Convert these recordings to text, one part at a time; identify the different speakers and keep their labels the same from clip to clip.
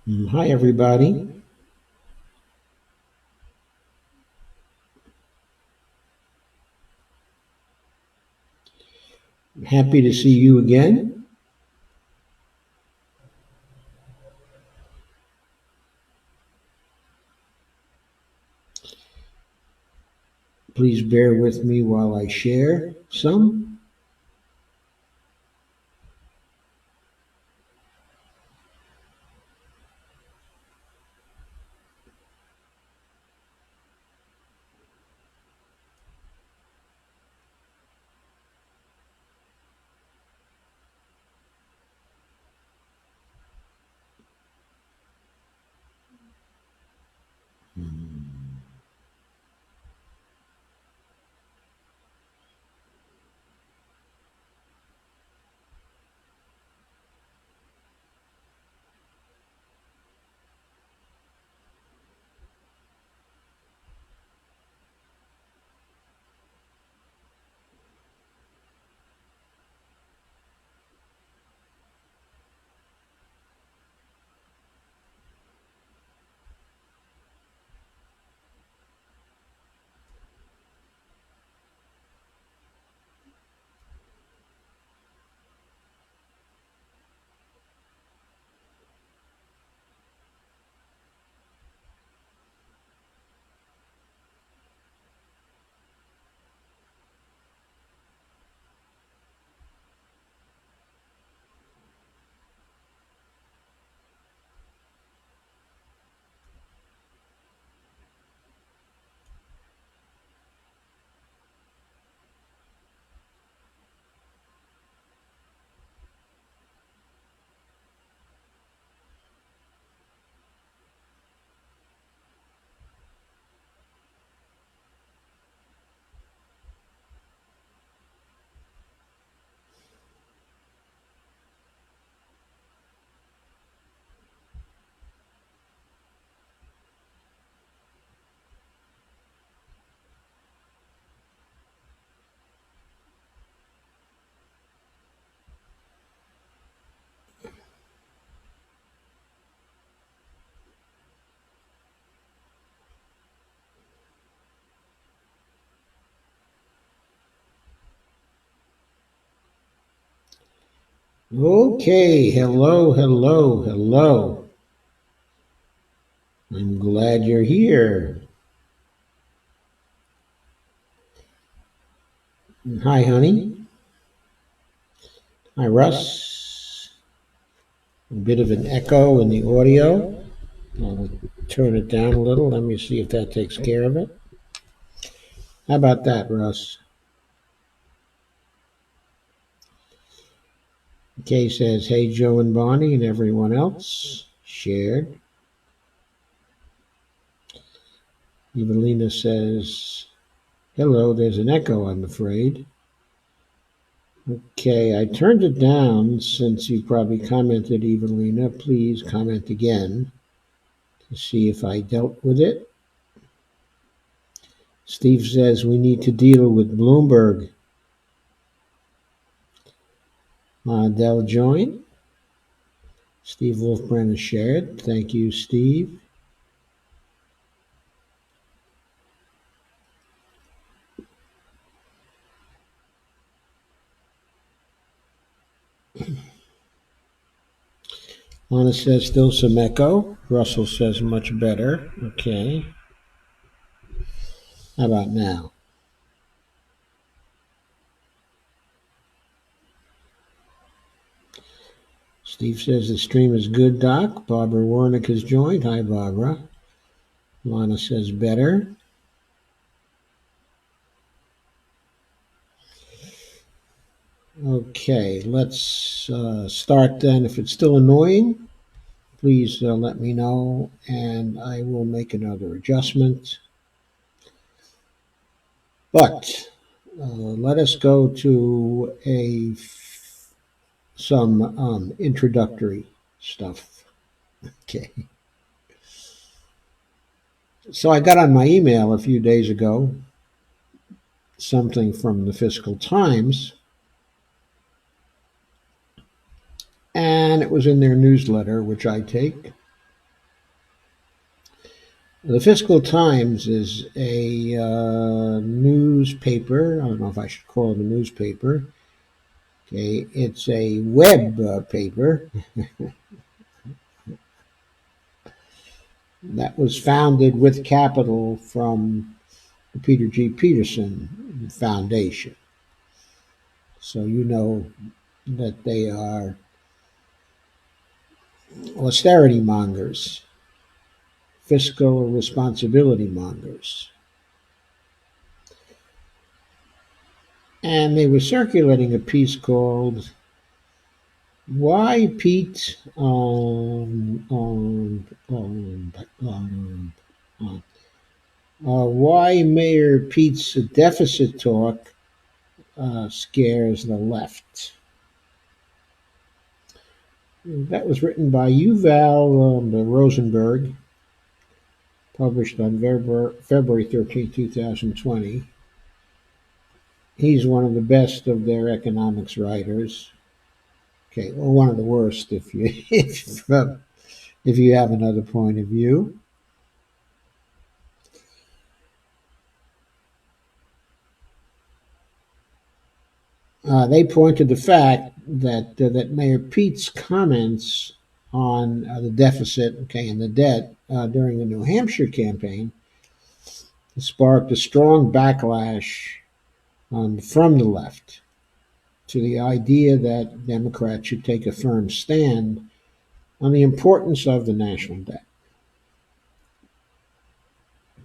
Speaker 1: Hi, everybody. Happy to see you again. Please bear with me while I share some. Okay, hello, hello, hello. I'm glad you're here. Hi, honey. Hi, Russ. A bit of an echo in the audio. I'll turn it down a little. Let me see if that takes care of it. How about that, Russ? Kay says, hey, Joe and Bonnie and everyone else. Shared. Evelina says, hello, there's an echo, I'm afraid. Okay, I turned it down since you probably commented, Evelina. Please comment again to see if I dealt with it. Steve says we need to deal with Bloomberg. Dell joined. Steve Wolfbrand has shared. Thank you, Steve. Anna says still some echo. Russell says much better. Okay. How about now? Steve says the stream is good, Doc. Barbara Warnick has joined. Hi, Barbara. Lana says better. Okay, let's start then. If it's still annoying, please let me know and I will make another adjustment. But let us go to some introductory stuff. Okay. So I got on my email a few days ago something from the Fiscal Times, and it was in their newsletter, which I take. The Fiscal Times is a newspaper. I don't know if I should call it a newspaper. Okay, it's a web paper that was founded with capital from the Peter G. Peterson Foundation. So you know that they are austerity mongers, fiscal responsibility mongers. And they were circulating a piece called "Why Pete Why Mayor Pete's deficit talk scares the left." That was written by Yuval Rosenberg, published on February 13, 2020. He's one of the best of their economics writers. Okay, well, one of the worst if you if you have another point of view. They point to the fact that Mayor Pete's comments on the deficit, okay, and the debt during the New Hampshire campaign sparked a strong backlash from the left to the idea that Democrats should take a firm stand on the importance of the national debt.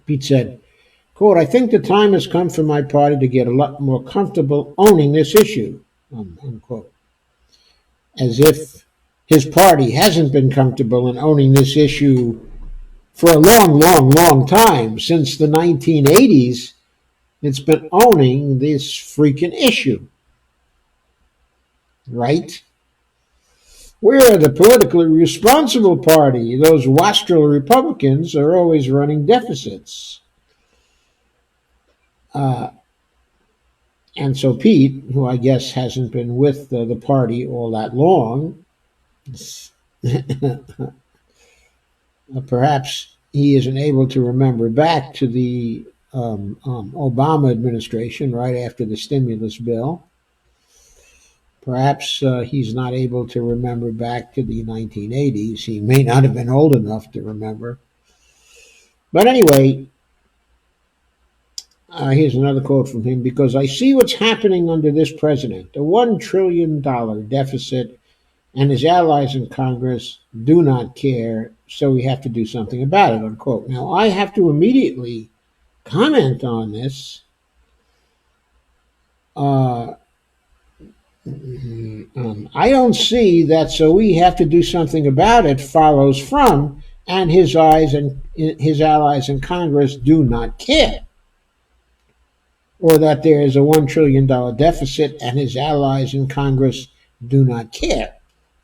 Speaker 1: Pete said, quote, "I think the time has come for my party to get a lot more comfortable owning this issue," unquote. As if his party hasn't been comfortable in owning this issue for a long, long, long time. Since the 1980s, it's been owning this freaking issue. Right? We're the politically responsible party. Those wastrel Republicans are always running deficits. And so Pete, who I guess hasn't been with the party all that long, perhaps he isn't able to remember back to the Obama administration right after the stimulus bill. Perhaps he's not able to remember back to the 1980s. He may not have been old enough to remember. But anyway, here's another quote from him. "Because I see what's happening under this president. A $1 trillion deficit, and his allies in Congress do not care, so we have to do something about it," unquote. Now, I have to immediately comment on this. I don't see that "so we have to do something about it" follows from "and his allies in Congress do not care," or that there is a $1 trillion deficit and his allies in Congress do not care.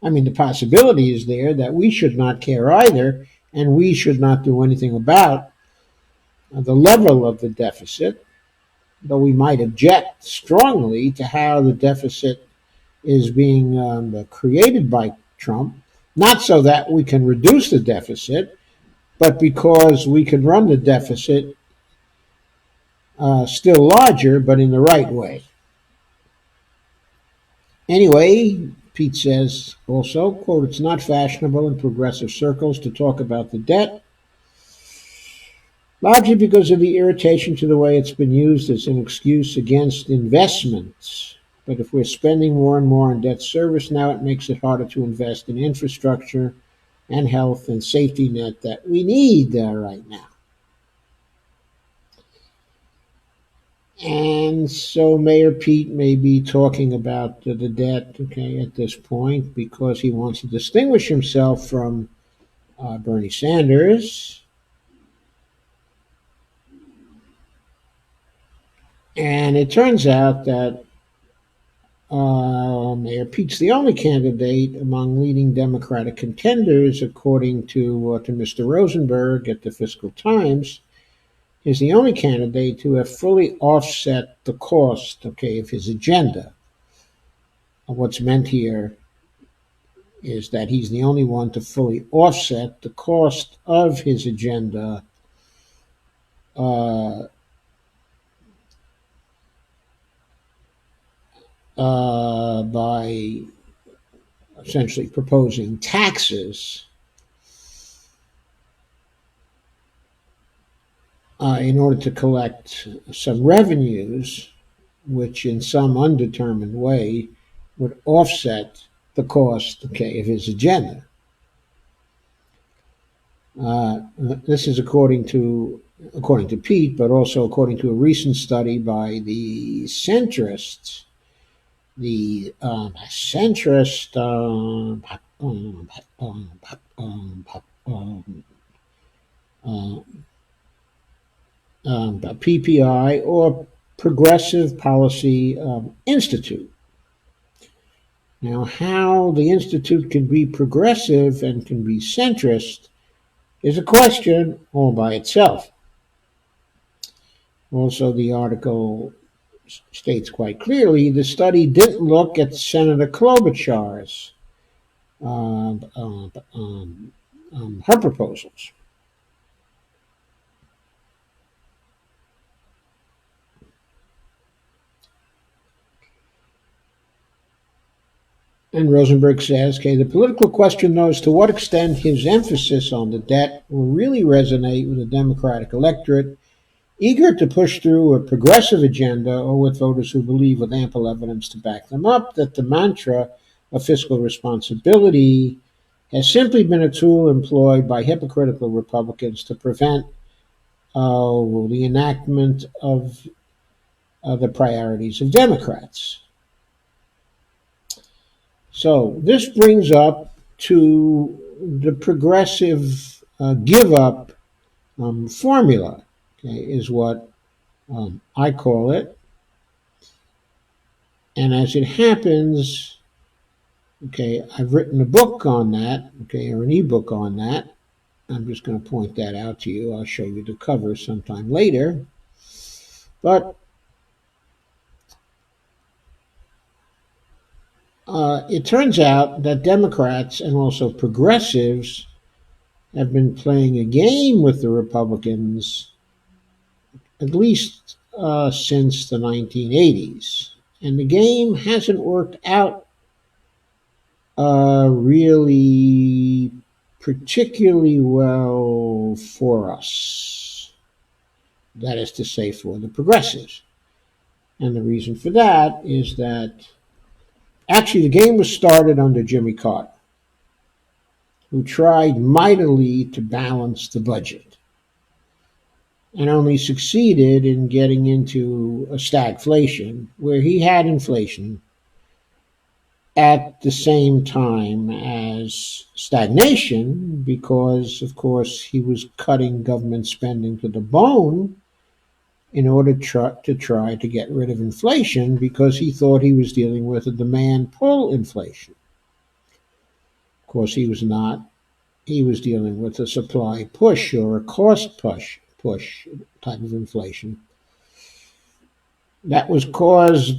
Speaker 1: I mean, the possibility is there that we should not care either, and we should not do anything about the level of the deficit, though we might object strongly to how the deficit is being created by Trump, not so that we can reduce the deficit, but because we can run the deficit still larger, but in the right way. Anyway, Pete says also, quote, "It's not fashionable in progressive circles to talk about the debt, largely because of the irritation to the way it's been used as an excuse against investments. But if we're spending more and more on debt service now, it makes it harder to invest in infrastructure and health and safety net that we need right now." And so Mayor Pete may be talking about the debt, okay, at this point because he wants to distinguish himself from Bernie Sanders. And it turns out that Mayor Pete's the only candidate among leading Democratic contenders, according to Mr. Rosenberg at the Fiscal Times, is the only candidate to have fully offset the cost, okay, of his agenda. What's meant here is that he's the only one to fully offset the cost of his agenda uh, by essentially proposing taxes in order to collect some revenues, which in some undetermined way would offset the cost, okay, of his agenda. This is according to Pete, but also according to a recent study by the centrists, the centrist uh, PPI, or Progressive Policy Institute. Now, how the Institute can be progressive and can be centrist is a question all by itself. Also, the article states quite clearly the study didn't look at Senator Klobuchar's um, um, um, her proposals. And Rosenberg says, okay, the political question though is to what extent his emphasis on the debt will really resonate with the Democratic electorate, eager to push through a progressive agenda, or with voters who believe with ample evidence to back them up that the mantra of fiscal responsibility has simply been a tool employed by hypocritical Republicans to prevent the enactment of the priorities of Democrats. So this brings up to the progressive give up formula, okay, is what I call it. And as it happens, okay, I've written a book on that, okay, or an ebook on that. I'm just going to point that out to you. I'll show you the cover sometime later. But it turns out that Democrats and also progressives have been playing a game with the Republicans at least since the 1980s. And the game hasn't worked out really particularly well for us. That is to say, for the progressives. And the reason for that is that actually the game was started under Jimmy Carter, who tried mightily to balance the budget and only succeeded in getting into a stagflation, where he had inflation at the same time as stagnation, because, of course, he was cutting government spending to the bone in order to try to get rid of inflation, because he thought he was dealing with a demand pull inflation. Of course, he was not. He was dealing with a supply push or a cost push type of inflation. That was caused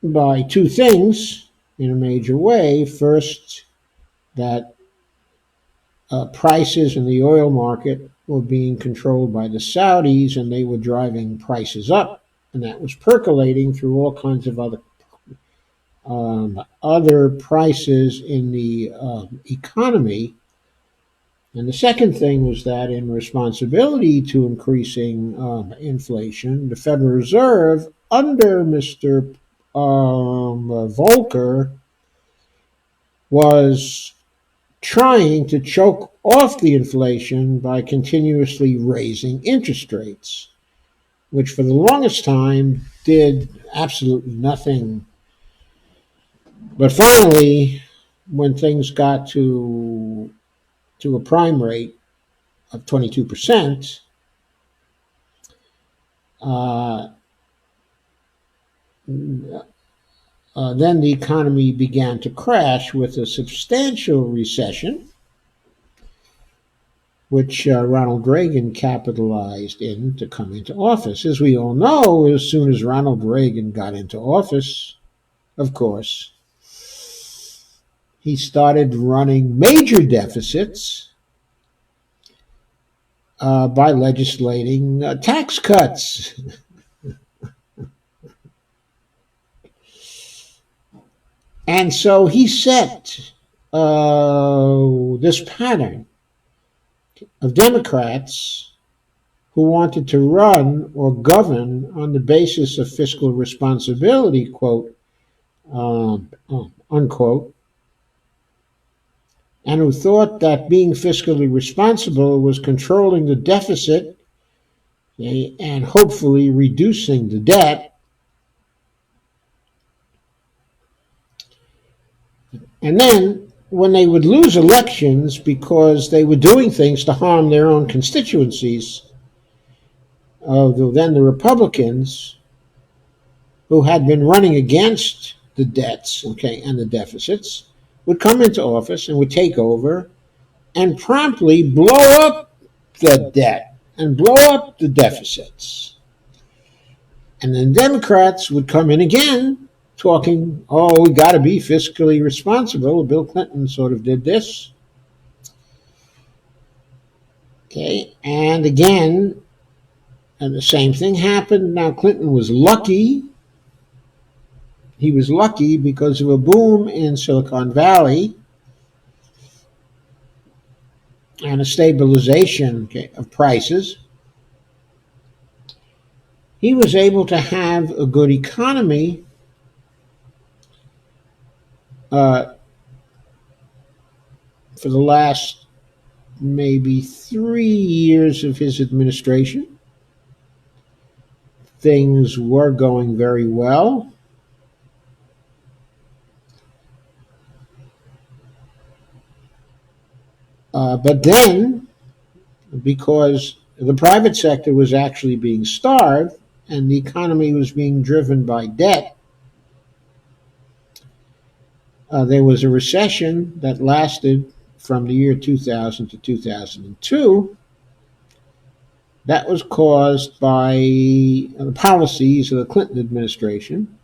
Speaker 1: by two things in a major way. First, that prices in the oil market were being controlled by the Saudis, and they were driving prices up, and that was percolating through all kinds of other prices in the economy. And the second thing was that, in responsibility to increasing inflation, the Federal Reserve under Mr. Volcker was trying to choke off the inflation by continuously raising interest rates, which for the longest time did absolutely nothing. But finally, when things got to a prime rate of 22%, uh, then the economy began to crash with a substantial recession, which Ronald Reagan capitalized in to come into office. As we all know, as soon as Ronald Reagan got into office, of course, he started running major deficits by legislating tax cuts. And so he set this pattern of Democrats who wanted to run or govern on the basis of fiscal responsibility, quote, unquote, and who thought that being fiscally responsible was controlling the deficit, okay, and hopefully reducing the debt. And then, when they would lose elections because they were doing things to harm their own constituencies, then the Republicans, who had been running against the debts, okay, and the deficits, would come into office and would take over and promptly blow up the debt and blow up the deficits. And then Democrats would come in again talking, oh, we got to be fiscally responsible. Bill Clinton sort of did this. Okay, and again, and the same thing happened. Now, Clinton was lucky. He was lucky because of a boom in Silicon Valley and a stabilization, okay, of prices. He was able to have a good economy for the last maybe 3 years of his administration. Things were going very well. But then, because the private sector was actually being starved and the economy was being driven by debt, there was a recession that lasted from the year 2000 to 2002 that was caused by the policies of the Clinton administration,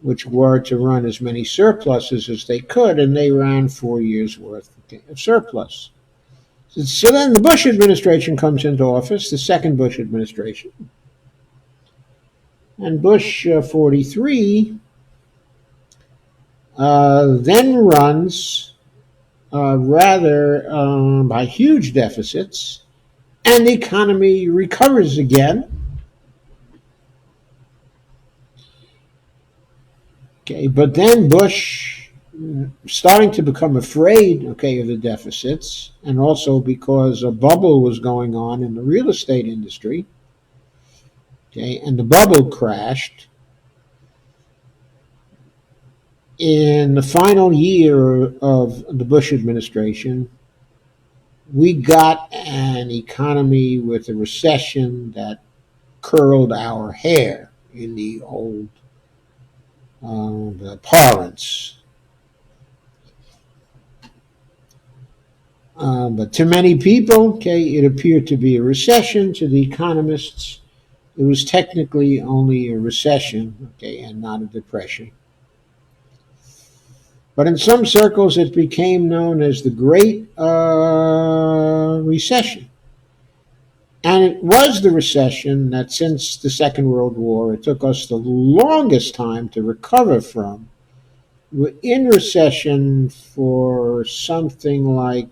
Speaker 1: which were to run as many surpluses as they could, and they ran 4 years' worth of surplus. So then the Bush administration comes into office, the second Bush administration, and Bush 43 then runs rather by huge deficits, and the economy recovers again. Okay, but then Bush, starting to become afraid, okay, of the deficits, and also because a bubble was going on in the real estate industry, okay, and the bubble crashed. In the final year of the Bush administration, we got an economy with a recession that curled our hair in the old parlance. But to many people, okay, it appeared to be a recession. To the economists, it was technically only a recession, okay, and not a depression. But in some circles, it became known as the Great Recession. And it was the recession that, since the Second World War, it took us the longest time to recover from. We're in recession for something like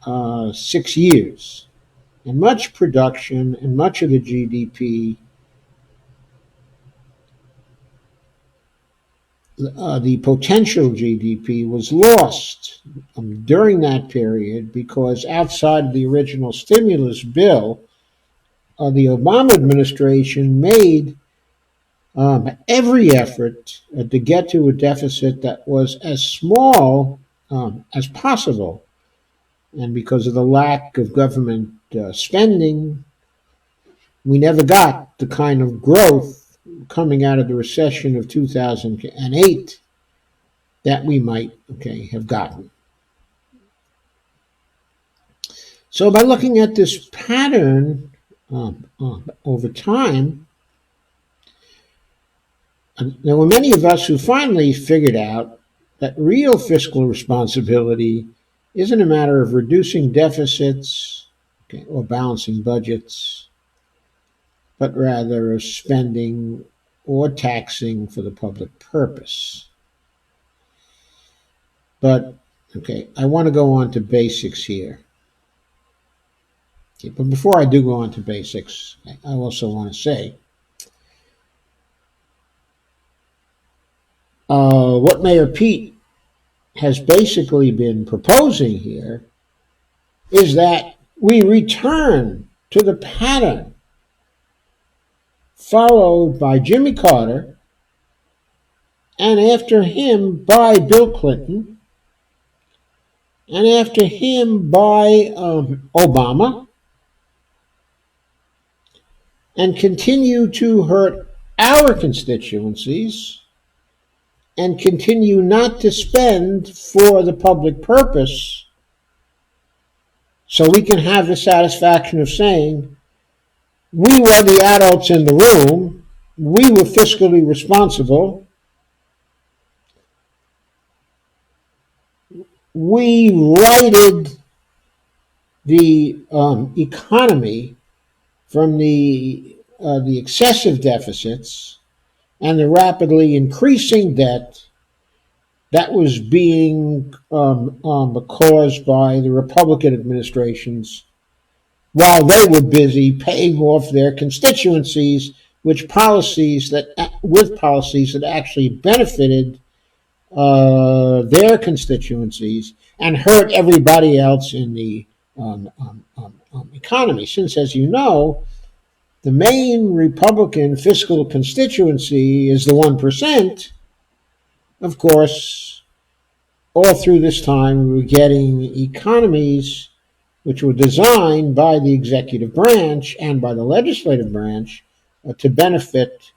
Speaker 1: 6 years. And much production and much of the GDP, the potential GDP, was lost during that period because outside of the original stimulus bill, the Obama administration made every effort to get to a deficit that was as small as possible. And because of the lack of government spending, we never got the kind of growth coming out of the recession of 2008 that we might, okay, have gotten. So by looking at this pattern over time, there were many of us who finally figured out that real fiscal responsibility isn't a matter of reducing deficits, okay, or balancing budgets, but rather spending or taxing for the public purpose. But, okay, I want to go on to basics here. Okay, but before I do go on to basics, I also want to say what Mayor Pete has basically been proposing here is that we return to the pattern followed by Jimmy Carter and after him by Bill Clinton and after him by Obama, and continue to hurt our constituencies and continue not to spend for the public purpose so we can have the satisfaction of saying we were the adults in the room, we were fiscally responsible, we righted the economy from the excessive deficits and the rapidly increasing debt that was being caused by the Republican administrations while they were busy paying off their constituencies with policies that actually benefited their constituencies and hurt everybody else in the economy. Since, as you know, the main Republican fiscal constituency is the 1%, of course, all through this time we were getting economies which were designed by the executive branch and by the legislative branch to benefit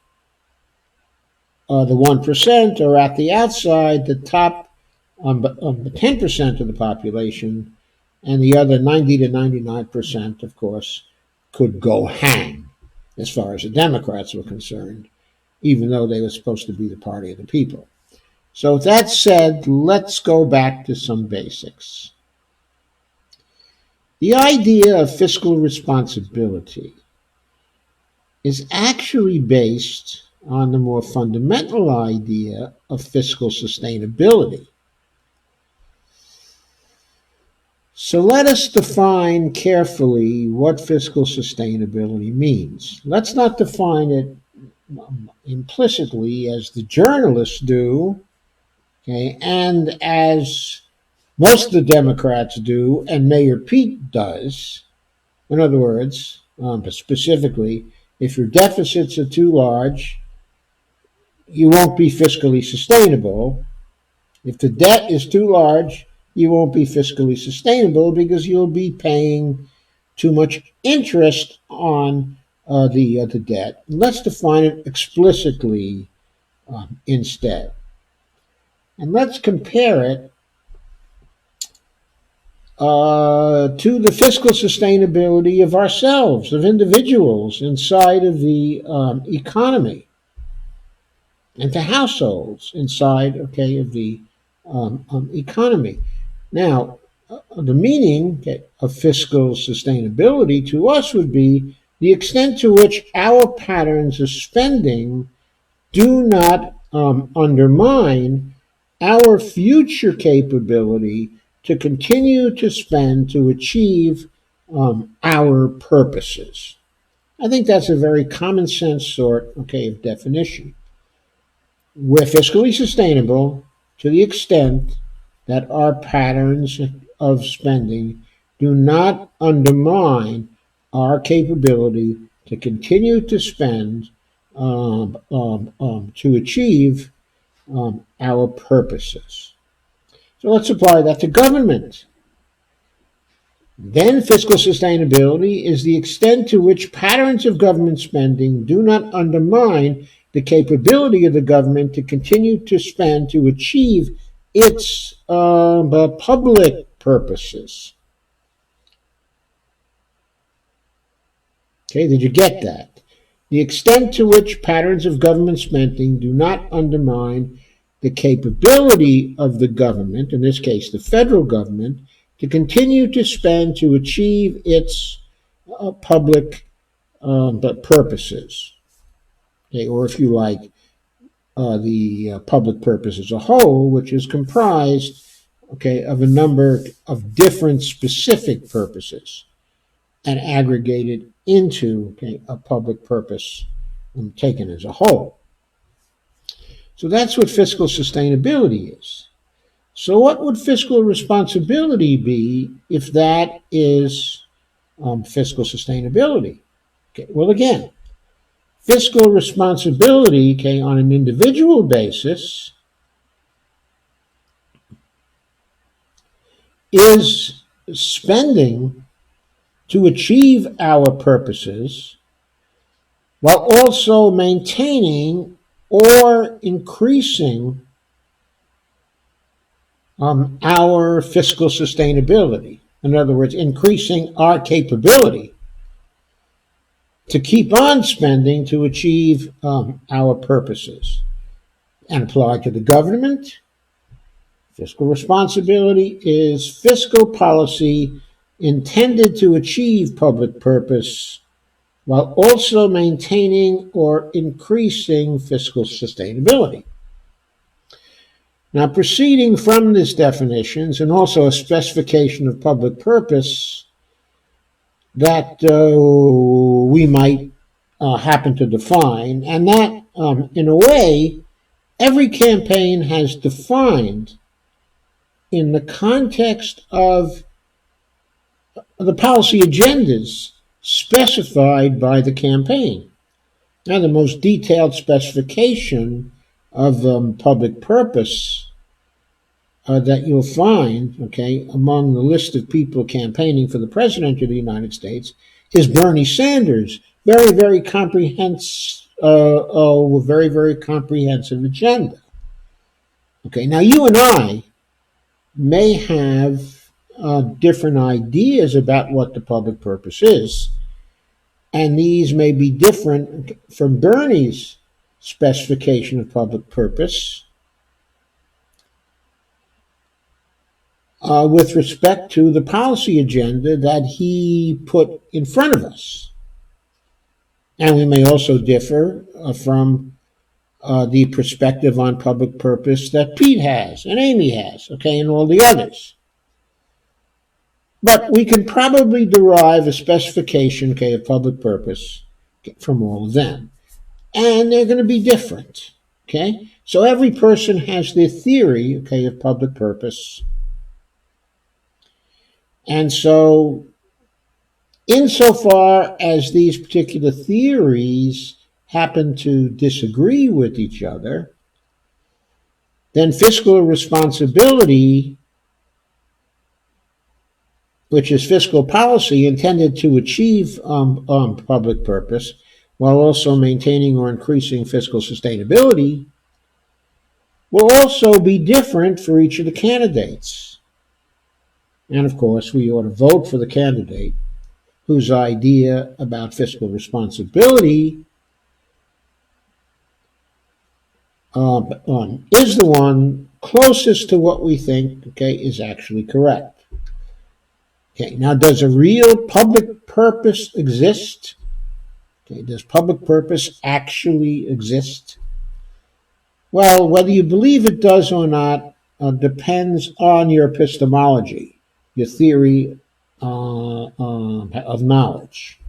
Speaker 1: the 1%, or at the outside, the top 10% of the population, and the other 90 to 99%, of course, could go hang as far as the Democrats were concerned, even though they were supposed to be the party of the people. So with that said, let's go back to some basics. The idea of fiscal responsibility is actually based on the more fundamental idea of fiscal sustainability. So let us define carefully what fiscal sustainability means. Let's not define it implicitly as the journalists do, okay, and as most of the Democrats do, and Mayor Pete does. In other words, specifically, if your deficits are too large, you won't be fiscally sustainable. If the debt is too large, you won't be fiscally sustainable because you'll be paying too much interest on the debt. Let's define it explicitly instead. And let's compare it to the fiscal sustainability of ourselves, of individuals inside of the economy, and to households inside, okay, of the economy. Now, the meaning of fiscal sustainability to us would be the extent to which our patterns of spending do not undermine our future capability to continue to spend to achieve our purposes. I think that's a very common sense sort, okay, of definition. We're fiscally sustainable to the extent that our patterns of spending do not undermine our capability to continue to spend to achieve our purposes. So let's apply that to government. Then fiscal sustainability is the extent to which patterns of government spending do not undermine the capability of the government to continue to spend to achieve its public purposes. Okay, did you get that? The extent to which patterns of government spending do not undermine the capability of the government, in this case the federal government, to continue to spend to achieve its public purposes, okay, or if you like, the public purpose as a whole, which is comprised, okay, of a number of different specific purposes and aggregated into, okay, a public purpose taken as a whole. So that's what fiscal sustainability is. So what would fiscal responsibility be if that is fiscal sustainability? Okay, well, again, fiscal responsibility, okay, on an individual basis is spending to achieve our purposes while also maintaining or increasing our fiscal sustainability. In other words, increasing our capability to keep on spending to achieve our purposes. And applied to the government, fiscal responsibility is fiscal policy intended to achieve public purpose while also maintaining or increasing fiscal sustainability. Now, proceeding from these definitions and also a specification of public purpose that we might happen to define, and that, in a way, every campaign has defined in the context of the policy agendas specified by the campaign. Now, the most detailed specification of public purpose that you'll find, okay, among the list of people campaigning for the president of the United States is Bernie Sanders. Very, very comprehensive, very, very comprehensive agenda. Okay, now you and I may have different ideas about what the public purpose is, and these may be different from Bernie's specification of public purpose with respect to the policy agenda that he put in front of us. And we may also differ from the perspective on public purpose that Pete has and Amy has, okay, and all the others. But we can probably derive a specification, okay, of public purpose from all of them. And they're going to be different, okay? So every person has their theory, okay, of public purpose. And so, insofar as these particular theories happen to disagree with each other, then fiscal responsibility, which is fiscal policy intended to achieve public purpose while also maintaining or increasing fiscal sustainability, will also be different for each of the candidates. And of course, we ought to vote for the candidate whose idea about fiscal responsibility is the one closest to what we think, okay, is actually correct. Okay, now does a real public purpose exist? Okay, does public purpose actually exist? Well, whether you believe it does or not depends on your epistemology, your theory of knowledge.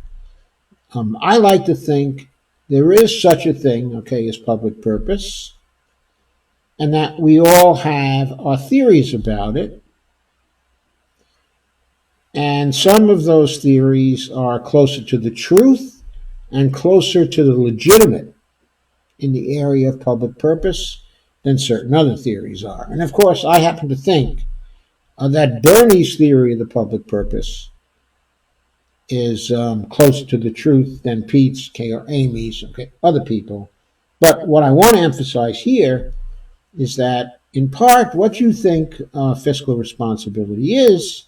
Speaker 1: I like to think there is such a thing, okay, as public purpose, and that we all have our theories about it. And some of those theories are closer to the truth and closer to the legitimate in the area of public purpose than certain other theories are. And of course, I happen to think that Bernie's theory of the public purpose is closer to the truth than Pete's, okay, or Amy's, okay, other people. But what I want to emphasize here is that, in part, what you think fiscal responsibility is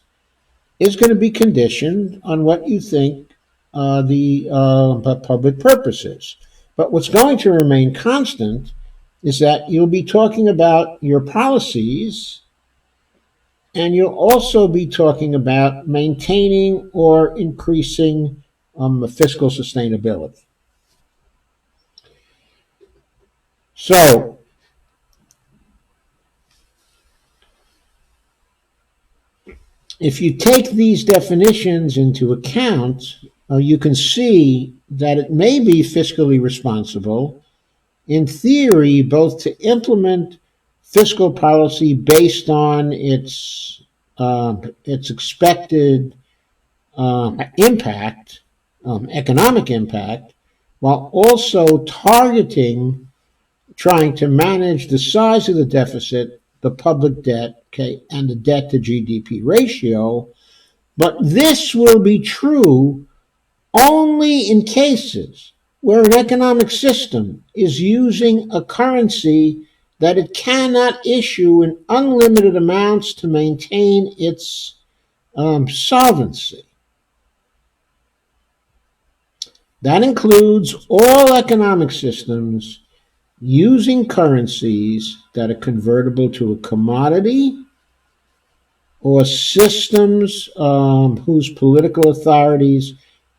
Speaker 1: going to be conditioned on what you think the public purpose is. But what's going to remain constant is that you'll be talking about your policies and you'll also be talking about maintaining or increasing fiscal sustainability. So, if you take these definitions into account, you can see that it may be fiscally responsible, in theory, both to implement fiscal policy based on its expected impact, economic impact, while also targeting trying to manage the size of the deficit, the public debt, okay, and the debt to GDP ratio. But this will be true only in cases where an economic system is using a currency that it cannot issue in unlimited amounts to maintain its solvency. That includes all economic systems using currencies that are convertible to a commodity, or systems whose political authorities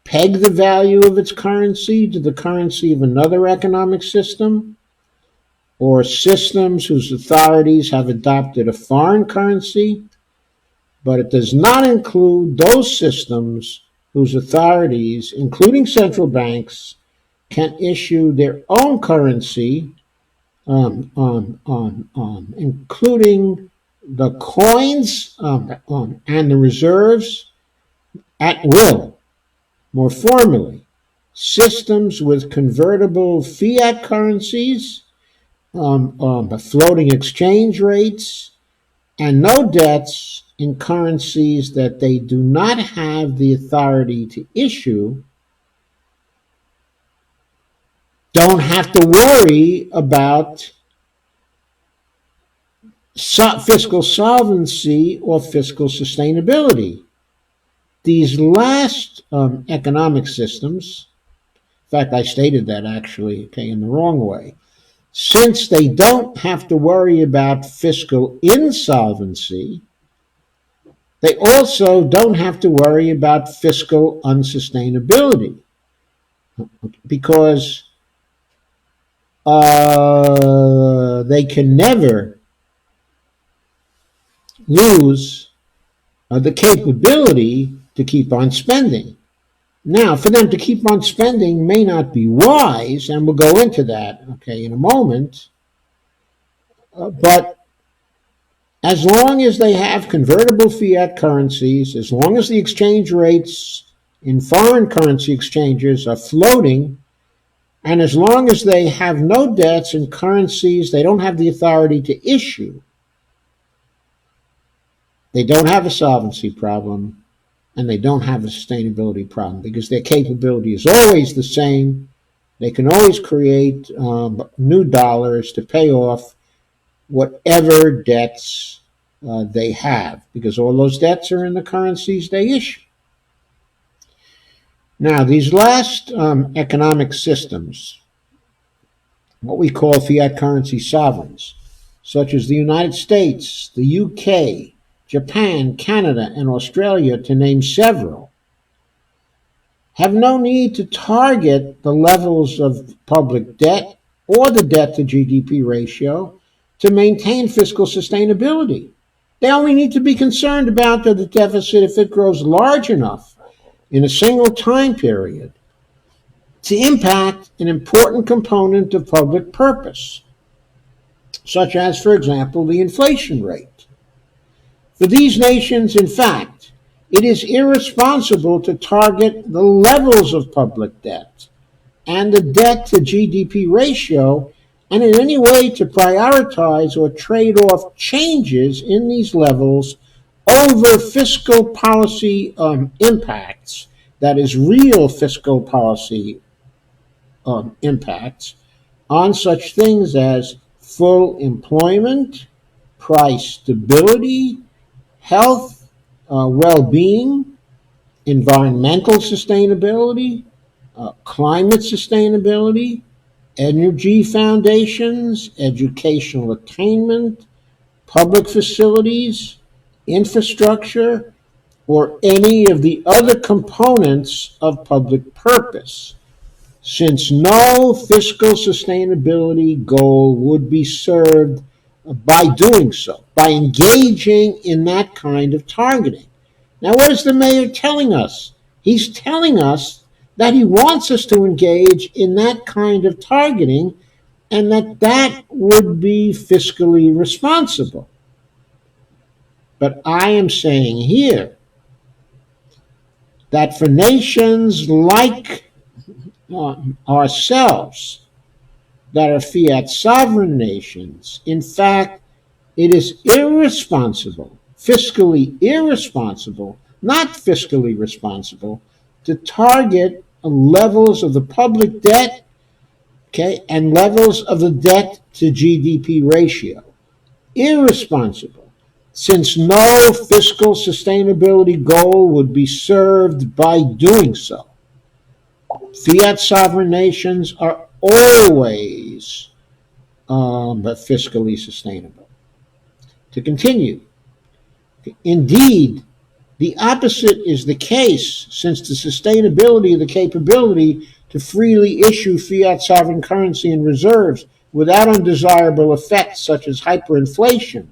Speaker 1: peg the value of its currency to the currency of another economic system, or systems whose authorities have adopted a foreign currency, but it does not include those systems whose authorities, including central banks, can issue their own currency, including the coins and the reserves at will. More formally, systems with convertible fiat currencies, floating exchange rates, and no debts in currencies that they do not have the authority to issue, don't have to worry about fiscal solvency or fiscal sustainability. These last economic systems, in fact, I stated that actually in the wrong way, since they don't have to worry about fiscal insolvency, they also don't have to worry about fiscal unsustainability, because they can never lose the capability to keep on spending. Now, for them to keep on spending may not be wise, and we'll go into that, in a moment. But as long as they have convertible fiat currencies, as long as the exchange rates in foreign currency exchanges are floating, and as long as they have no debts in currencies they don't have the authority to issue, they don't have a solvency problem, and they don't have a sustainability problem, because their capability is always the same. They can always create new dollars to pay off whatever debts they have, because all those debts are in the currencies they issue. Now, these last economic systems, what we call fiat currency sovereigns, such as the United States, the UK, Japan, Canada, and Australia, to name several, have no need to target the levels of public debt or the debt to GDP ratio to maintain fiscal sustainability. They only need to be concerned about the deficit if it grows large enough in a single time period to impact an important component of public purpose, such as, for example, the inflation rate. For these nations, in fact, it is irresponsible to target the levels of public debt and the debt to GDP ratio, and in any way to prioritize or trade off changes in these levels over fiscal policy impacts, that is, real fiscal policy impacts on such things as full employment, price stability, health, well-being, environmental sustainability, climate sustainability, energy foundations, educational attainment, public facilities, infrastructure, or any of the other components of public purpose, since no fiscal sustainability goal would be served by doing so, by engaging in that kind of targeting. Now, what is the mayor telling us? He's telling us that he wants us to engage in that kind of targeting and that would be fiscally responsible. But I am saying here that for nations like ourselves, that are fiat sovereign nations, in fact, it is irresponsible, fiscally irresponsible, not fiscally responsible, to target levels of the public debt, okay, and levels of the debt to GDP ratio. Irresponsible, since no fiscal sustainability goal would be served by doing so. Fiat sovereign nations are always but fiscally sustainable. To continue, indeed, the opposite is the case, since the sustainability of the capability to freely issue fiat sovereign currency and reserves without undesirable effects such as hyperinflation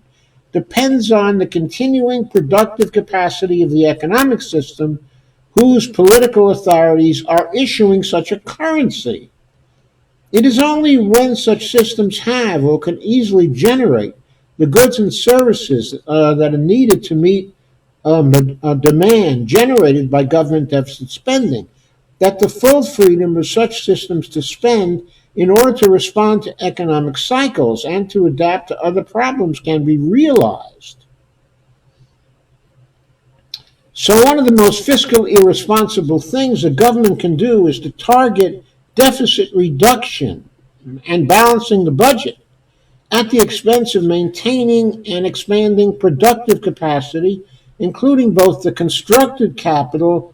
Speaker 1: depends on the continuing productive capacity of the economic system whose political authorities are issuing such a currency. It is only when such systems have or can easily generate the goods and services that are needed to meet demand generated by government deficit spending that the full freedom of such systems to spend in order to respond to economic cycles and to adapt to other problems can be realized. So one of the most fiscally irresponsible things a government can do is to target deficit reduction and balancing the budget at the expense of maintaining and expanding productive capacity, including both the constructed capital,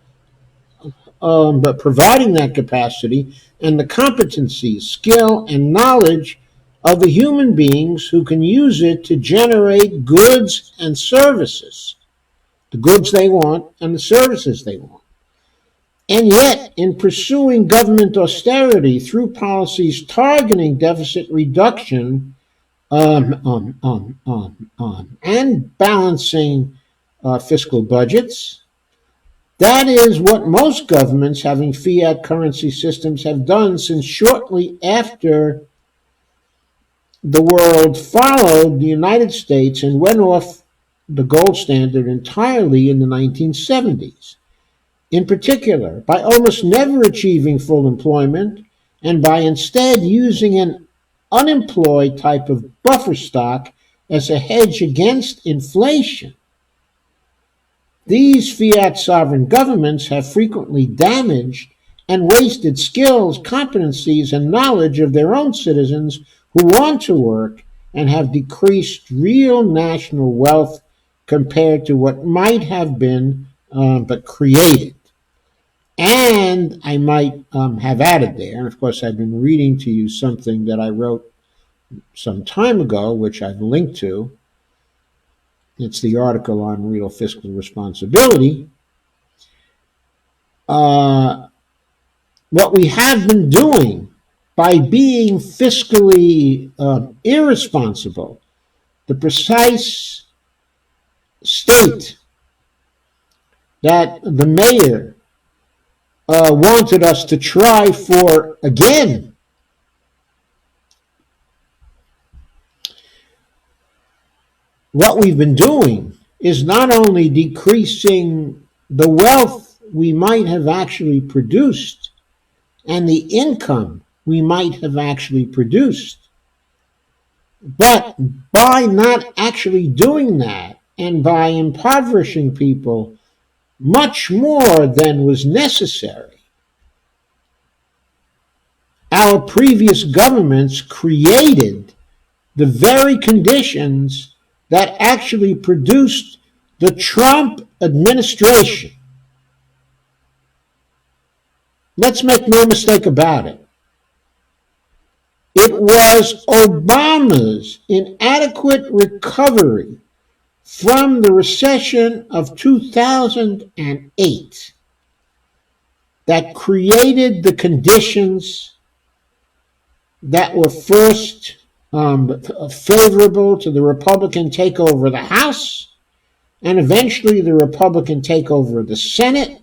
Speaker 1: but providing that capacity, and the competencies, skill, and knowledge of the human beings who can use it to generate goods and services, the goods they want and the services they want. And yet, in pursuing government austerity through policies targeting deficit reduction and balancing fiscal budgets, that is what most governments having fiat currency systems have done since shortly after the world followed the United States and went off the gold standard entirely in the 1970s. In particular, by almost never achieving full employment and by instead using an unemployed type of buffer stock as a hedge against inflation. These fiat sovereign governments have frequently damaged and wasted skills, competencies, and knowledge of their own citizens who want to work and have decreased real national wealth compared to what might have been but created. And I might have added there, and of course I've been reading to you something that I wrote some time ago, which I've linked to. It's the article on real fiscal responsibility. What we have been doing by being fiscally irresponsible, the precise state that the mayor wanted us to try for again. What we've been doing is not only decreasing the wealth we might have actually produced and the income we might have actually produced, but by not actually doing that and by impoverishing people much more than was necessary, our previous governments created the very conditions that actually produced the Trump administration. Let's make no mistake about it. It was Obama's inadequate recovery from the recession of 2008 that created the conditions that were first favorable to the Republican takeover of the House and eventually the Republican takeover of the Senate,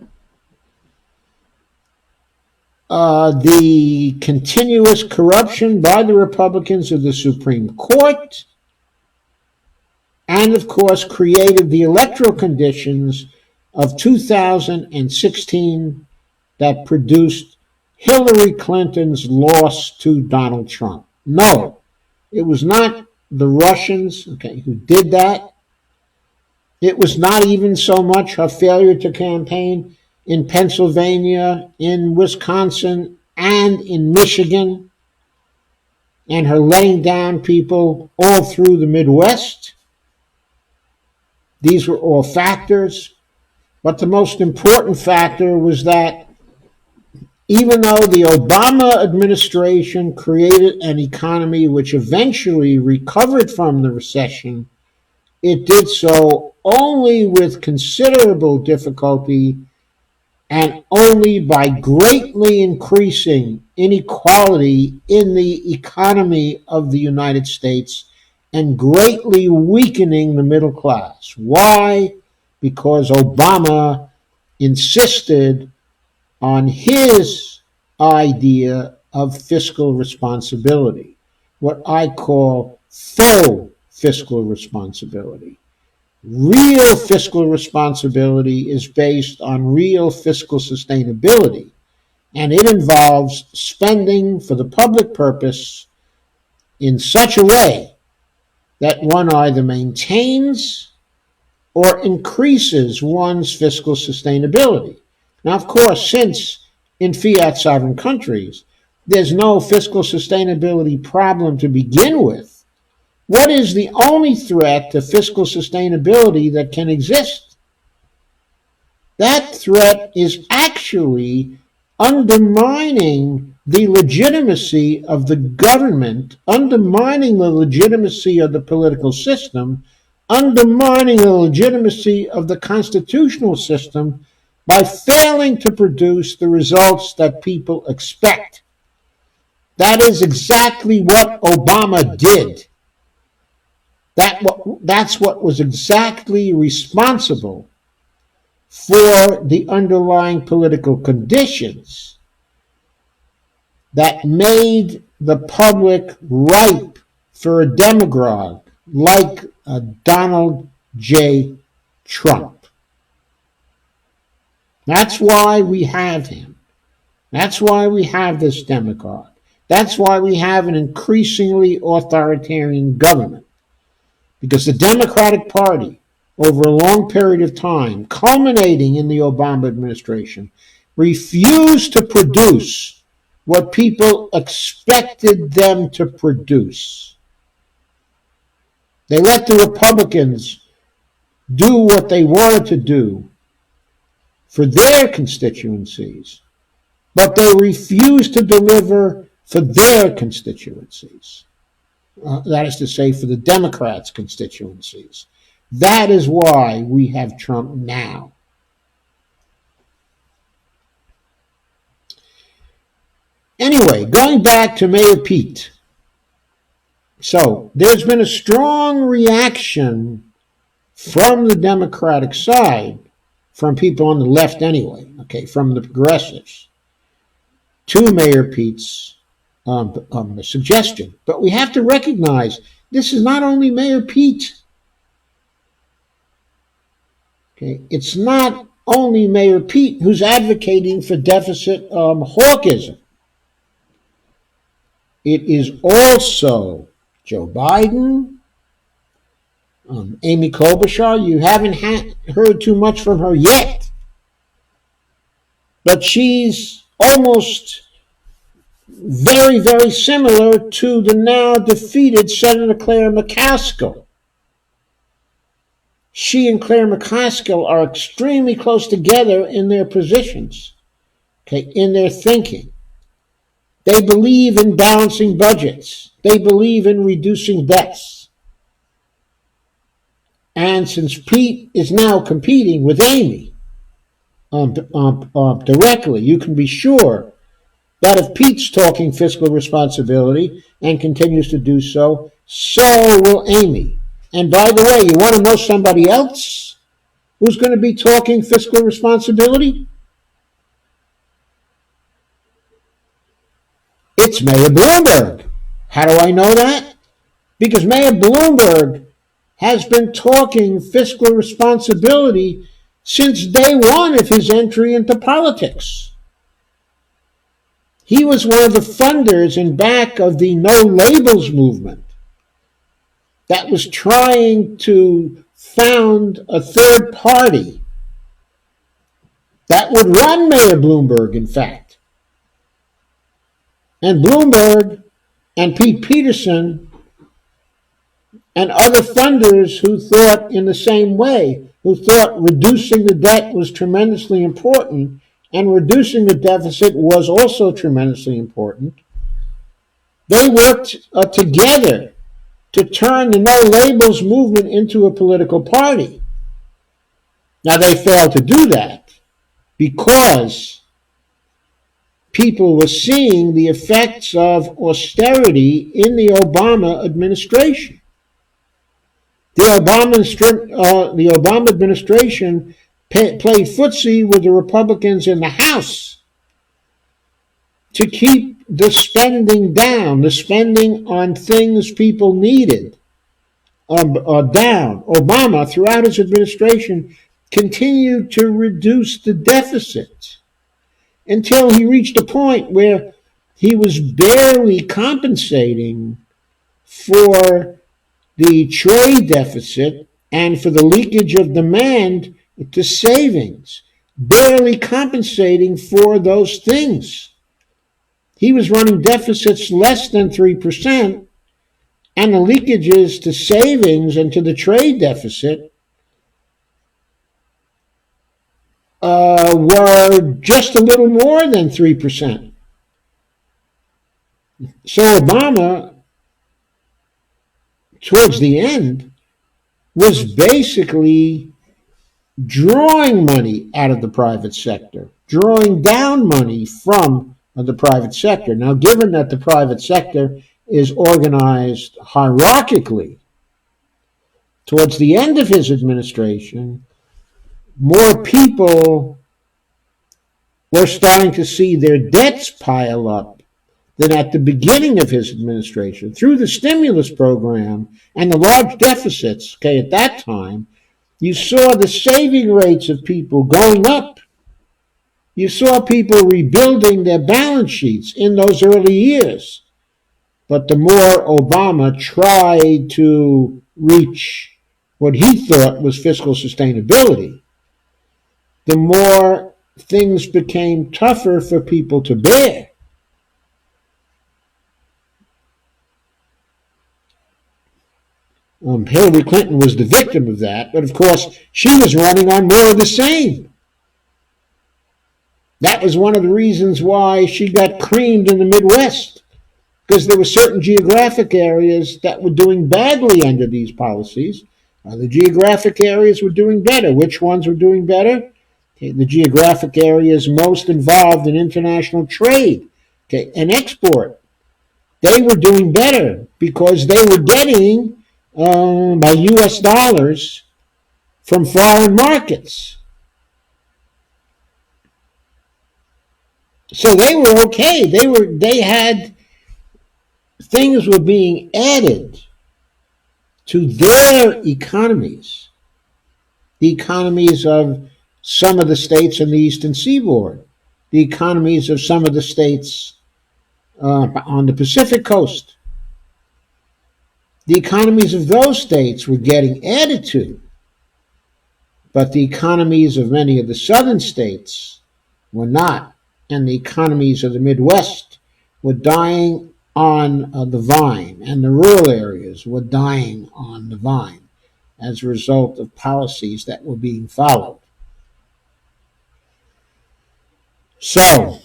Speaker 1: the continuous corruption by the Republicans of the Supreme Court, and of course created the electoral conditions of 2016 that produced Hillary Clinton's loss to Donald Trump. No, it was not the Russians, who did that. It was not even so much her failure to campaign in Pennsylvania, in Wisconsin, and in Michigan, and her letting down people all through the Midwest. These were all factors, but the most important factor was that even though the Obama administration created an economy which eventually recovered from the recession, it did so only with considerable difficulty and only by greatly increasing inequality in the economy of the United States and greatly weakening the middle class. Why? Because Obama insisted on his idea of fiscal responsibility, what I call faux fiscal responsibility. Real fiscal responsibility is based on real fiscal sustainability, and it involves spending for the public purpose in such a way that one either maintains or increases one's fiscal sustainability. Now, of course, since in fiat sovereign countries there's no fiscal sustainability problem to begin with, what is the only threat to fiscal sustainability that can exist? That threat is actually undermining the legitimacy of the government, undermining the legitimacy of the political system, undermining the legitimacy of the constitutional system by failing to produce the results that people expect. That is exactly what Obama did. That's what was exactly responsible for the underlying political conditions that made the public ripe for a demagogue like Donald J. Trump. That's why we have him. That's why we have this demagogue. That's why we have an increasingly authoritarian government. Because the Democratic Party, over a long period of time, culminating in the Obama administration, refused to produce what people expected them to produce. They let the Republicans do what they wanted to do for their constituencies, but they refused to deliver for their constituencies. That is to say, for the Democrats' constituencies. That is why we have Trump now. Anyway, going back to Mayor Pete. So, there's been a strong reaction from the Democratic side, from people on the left anyway, from the progressives, to Mayor Pete's suggestion. But we have to recognize this is not only Mayor Pete. It's not only Mayor Pete who's advocating for deficit hawkism. It is also Joe Biden, Amy Klobuchar. You haven't heard too much from her yet, but she's almost very, very similar to the now defeated Senator Claire McCaskill. She and Claire McCaskill are extremely close together in their positions, in their thinking. They believe in balancing budgets. They believe in reducing debts. And since Pete is now competing with Amy directly, you can be sure that if Pete's talking fiscal responsibility and continues to do so, so will Amy. And by the way, you want to know somebody else who's going to be talking fiscal responsibility? It's Mayor Bloomberg. How do I know that? Because Mayor Bloomberg has been talking fiscal responsibility since day one of his entry into politics. He was one of the funders in back of the No Labels movement that was trying to found a third party that would run Mayor Bloomberg, in fact. And Bloomberg and Pete Peterson and other funders who thought in the same way, who thought reducing the debt was tremendously important and reducing the deficit was also tremendously important, they worked together to turn the No Labels movement into a political party. Now, they failed to do that because people were seeing the effects of austerity in the Obama administration. The Obama administration played footsie with the Republicans in the House to keep the spending down, the spending on things people needed down. Obama, throughout his administration, continued to reduce the deficit until he reached a point where he was barely compensating for the trade deficit and for the leakage of demand to savings, barely compensating for those things. He was running deficits less than 3%, and the leakages to savings and to the trade deficit were just a little more than 3%. So Obama, towards the end, was basically drawing money out of the private sector, drawing down money from the private sector. Now, given that the private sector is organized hierarchically, towards the end of his administration, more people were starting to see their debts pile up than at the beginning of his administration. Through the stimulus program and the large deficits, at that time, you saw the saving rates of people going up. You saw people rebuilding their balance sheets in those early years. But the more Obama tried to reach what he thought was fiscal sustainability, the more things became tougher for people to bear. Hillary Clinton was the victim of that, but of course she was running on more of the same. That was one of the reasons why she got creamed in the Midwest, because there were certain geographic areas that were doing badly under these policies. The geographic areas were doing better. Which ones were doing better? The geographic areas most involved in international trade and export. They were doing better because they were getting by U.S. dollars from foreign markets. So they were okay. They had things were being added to their economies, the economies of some of the states in the Eastern Seaboard, the economies of some of the states on the Pacific Coast. The economies of those states were getting added to, but the economies of many of the southern states were not, and the economies of the Midwest were dying on the vine, and the rural areas were dying on the vine as a result of policies that were being followed. So,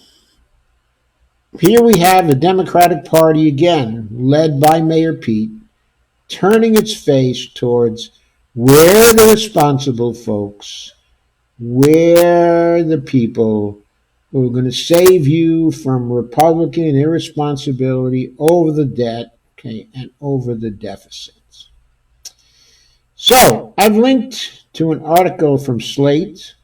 Speaker 1: here we have the Democratic Party again, led by Mayor Pete, turning its face towards We're the responsible folks. We're the people who are going to save you from Republican irresponsibility over the debt, okay, and over the deficits. So I've linked to an article from Slate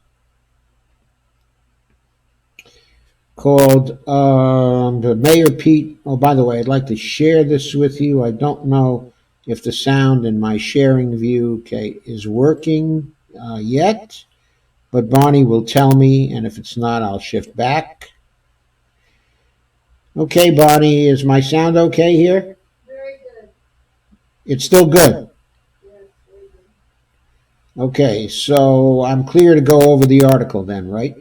Speaker 1: called Mayor Pete. Oh, by the way, I'd like to share this with you. I don't know if the sound in my sharing view, okay, is working yet, but Barney will tell me, and if it's not, I'll shift back. Okay, Barney, is my sound okay here?
Speaker 2: Very good.
Speaker 1: It's still good.
Speaker 2: Yes, very good.
Speaker 1: Okay, so I'm clear to go over the article then, right?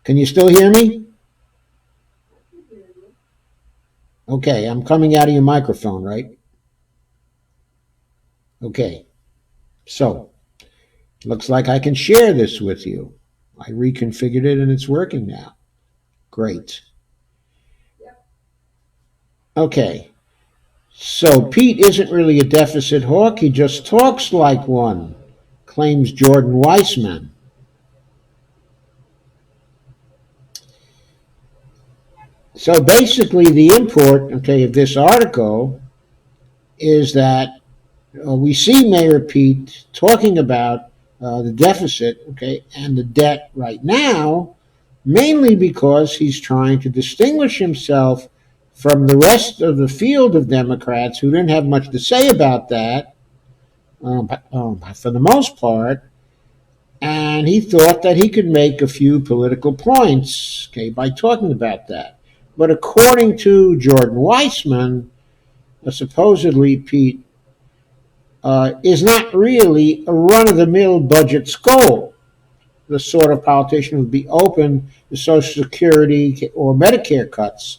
Speaker 1: Can you still hear me?
Speaker 2: I can hear you.
Speaker 1: Okay, I'm coming out of your microphone, right? Okay, so looks like I can share this with you. I reconfigured it and it's working now. Great.
Speaker 2: Yep.
Speaker 1: Okay, so Pete isn't really a deficit hawk, he just talks like one, claims Jordan Weissman. So basically, the import, okay, of this article is that we see Mayor Pete talking about the deficit, okay, and the debt right now, mainly because he's trying to distinguish himself from the rest of the field of Democrats who didn't have much to say about that, for the most part, and he thought that he could make a few political points, okay, by talking about that. But according to Jordan Weissman, supposedly Pete is not really a run-of-the-mill budget goal. The sort of politician would be open to Social Security or Medicare cuts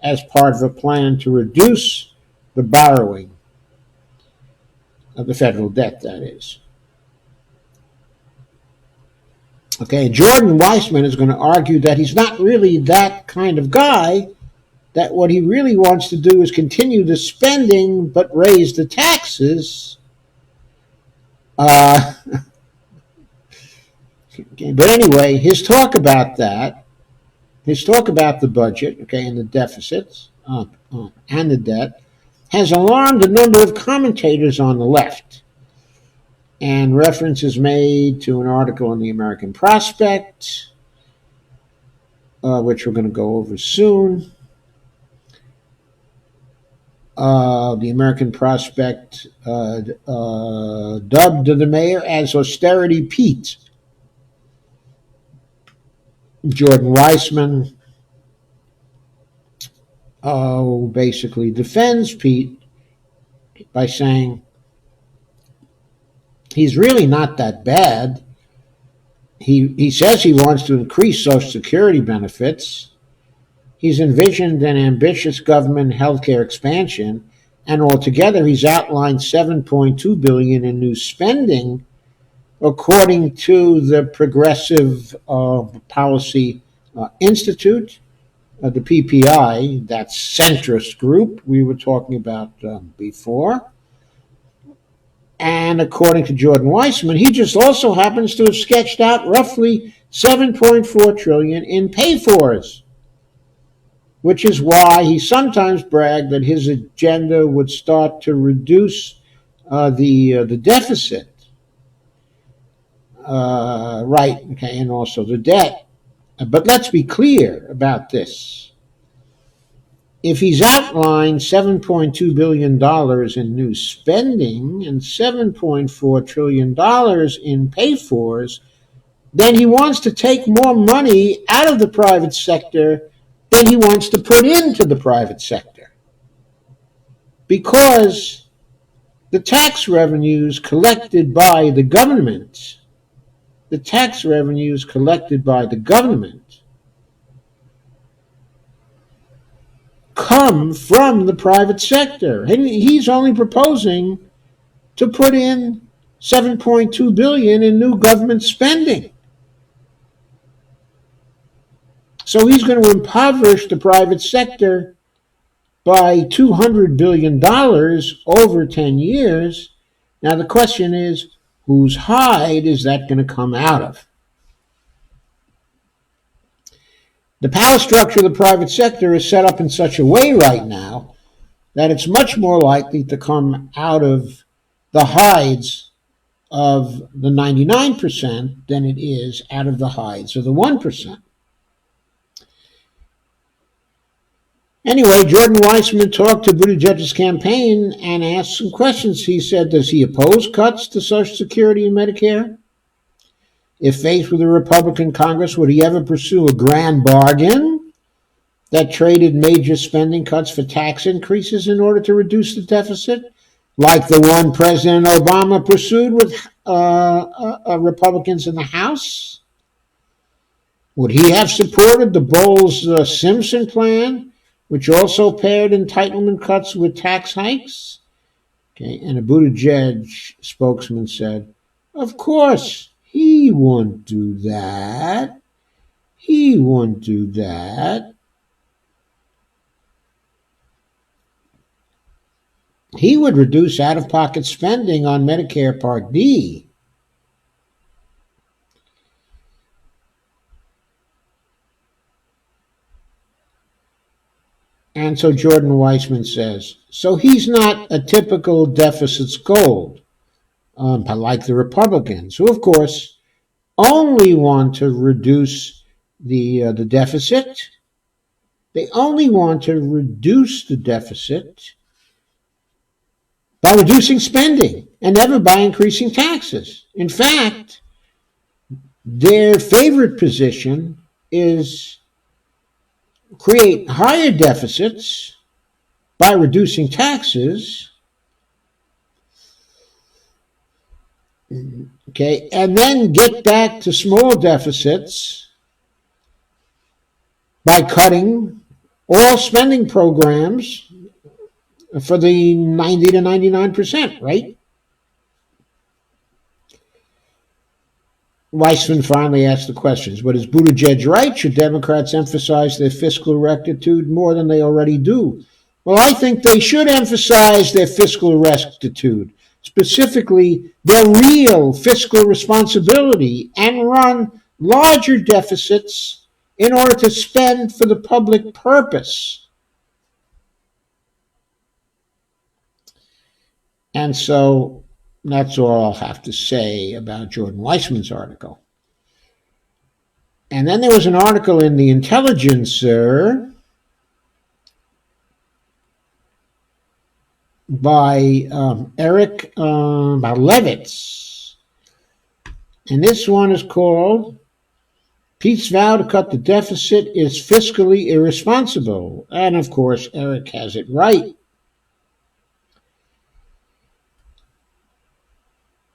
Speaker 1: as part of a plan to reduce the borrowing of the federal debt, that is. Okay, Jordan Weissman is going to argue that he's not really that kind of guy, that what he really wants to do is continue the spending but raise the taxes. Uh, okay, but anyway, his talk about that, his talk about the budget, okay, and the deficits and the debt, has alarmed a number of commentators on the left. And reference is made to an article in the American Prospect, which we're going to go over soon. The American Prospect dubbed the mayor as Austerity Pete. Jordan Weissman basically defends Pete by saying he's really not that bad. He says he wants to increase Social Security benefits. He's envisioned an ambitious government healthcare expansion, and altogether he's outlined $7.2 billion in new spending, according to the Progressive Policy Institute, the PPI, that centrist group we were talking about before. And according to Jordan Weissman, he just also happens to have sketched out roughly $7.4 trillion in pay-fors, which is why he sometimes bragged that his agenda would start to reduce the deficit, right? Okay, and also the debt. But let's be clear about this. If he's outlined $7.2 billion in new spending and $7.4 trillion in pay-fors, then he wants to take more money out of the private sector than he wants to put into the private sector. Because the tax revenues collected by the government, come from the private sector. And he's only proposing to put in $7.2 billion in new government spending. So he's going to impoverish the private sector by $200 billion over 10 years. Now the question is, whose hide is that going to come out of? The power structure of the private sector is set up in such a way right now that it's much more likely to come out of the hides of the 99% than it is out of the hides of the 1%. Anyway, Jordan Weissman talked to Buttigieg's campaign and asked some questions. He said, does he oppose cuts to Social Security and Medicare? If faced with a Republican Congress, would he ever pursue a grand bargain that traded major spending cuts for tax increases in order to reduce the deficit, like the one President Obama pursued with Republicans in the House? Would he have supported the Bowles-Simpson plan, which also paired entitlement cuts with tax hikes? Okay, and a Buttigieg spokesman said, of course, he won't do that. He won't do that. He would reduce out-of-pocket spending on Medicare Part D. And so Jordan Weissman says, so he's not a typical deficit scold, like the Republicans, who, of course, only want to reduce the deficit. They only want to reduce the deficit by reducing spending and never by increasing taxes. In fact, their favorite position is create higher deficits by reducing taxes, okay, and then get back to small deficits by cutting all spending programs for the 90 to 99%, right? Weissman finally asked the questions. But is Buttigieg right? Should Democrats emphasize their fiscal rectitude more than they already do? Well, I think they should emphasize their fiscal rectitude, specifically their real fiscal responsibility, and run larger deficits in order to spend for the public purpose. And so that's all I'll have to say about Jordan Weissman's article. And then there was an article in the Intelligencer by Eric Levitz. And this one is called Pete's Vow to Cut the Deficit is Fiscally Irresponsible. And of course, Eric has it right.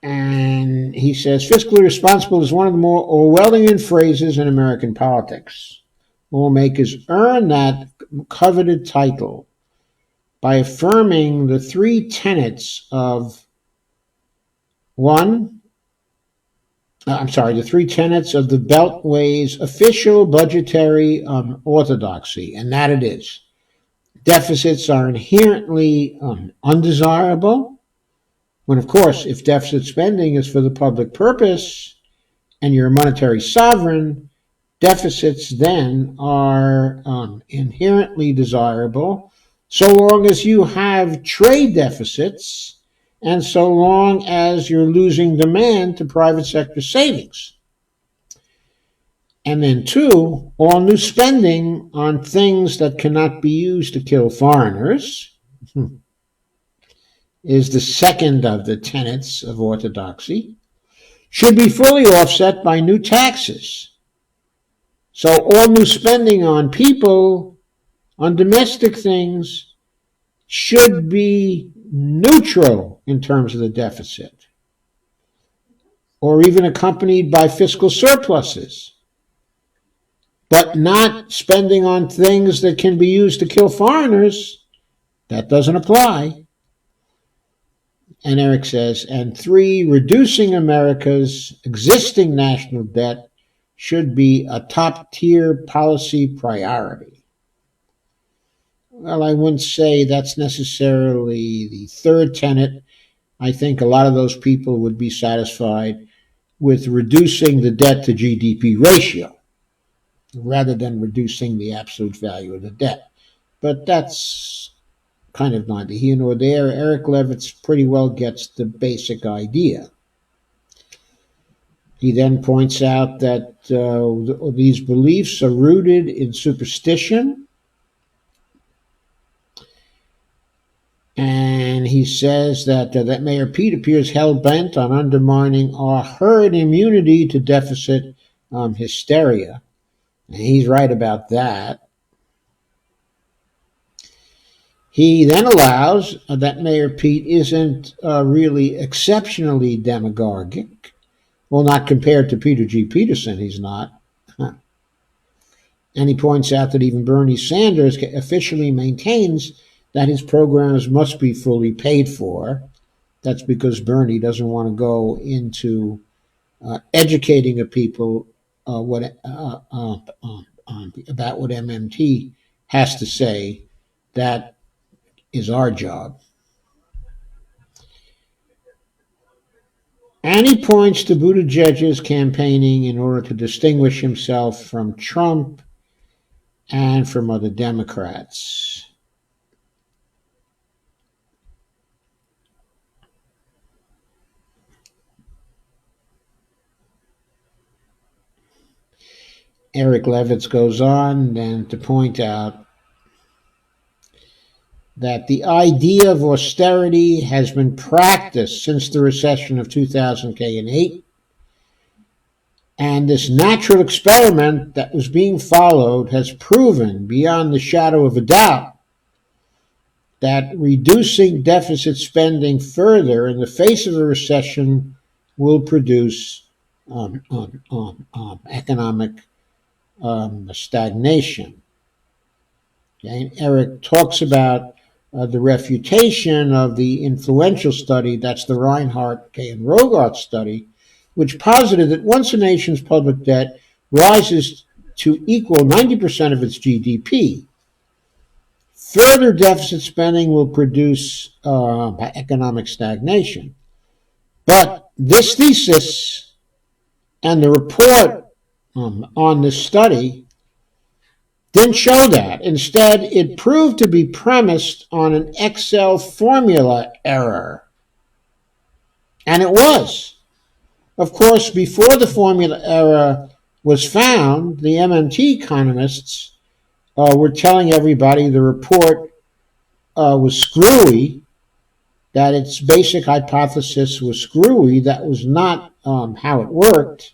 Speaker 1: And he says, fiscally responsible is one of the more Orwellian phrases in American politics. Lawmakers earn that coveted title by affirming the three tenets of the Beltway's official budgetary orthodoxy, and that it is. Deficits are inherently undesirable, when, of course, if deficit spending is for the public purpose and you're a monetary sovereign, deficits then are inherently desirable so long as you have trade deficits and so long as you're losing demand to private sector savings. And then two, all new spending on things that cannot be used to kill foreigners is the second of the tenets of orthodoxy, should be fully offset by new taxes. So all new spending on people, on domestic things, should be neutral in terms of the deficit, or even accompanied by fiscal surpluses, but not spending on things that can be used to kill foreigners. That doesn't apply. And Eric says, and three, reducing America's existing national debt should be a top-tier policy priority. Well, I wouldn't say that's necessarily the third tenet. I think a lot of those people would be satisfied with reducing the debt to GDP ratio rather than reducing the absolute value of the debt. But that's kind of neither here nor there. Eric Levitz pretty well gets the basic idea. He then points out that these beliefs are rooted in superstition, and he says that Mayor Pete appears hell bent on undermining our herd immunity to deficit hysteria. And he's right about that. He then allows that Mayor Pete isn't really exceptionally demagogic. Well, not compared to Peter G. Peterson, he's not. And he points out that even Bernie Sanders officially maintains that his programs must be fully paid for. That's because Bernie doesn't want to go into educating a people about what MMT has to say. That is our job. And he points to Buttigieg's campaigning in order to distinguish himself from Trump and from other Democrats. Eric Levitz goes on then to point out that the idea of austerity has been practiced since the recession of 2008, and this natural experiment that was being followed has proven beyond the shadow of a doubt that reducing deficit spending further in the face of a recession will produce economic stagnation. Okay? And Eric talks about the refutation of the influential study, that's the Reinhardt, and Rogarth study, which posited that once a nation's public debt rises to equal 90% of its GDP, further deficit spending will produce economic stagnation. But this thesis and the report on this study didn't show that. Instead, it proved to be premised on an Excel formula error. And it was. Of course, before the formula error was found, the MMT economists were telling everybody the report was screwy, that its basic hypothesis was screwy. That was not how it worked.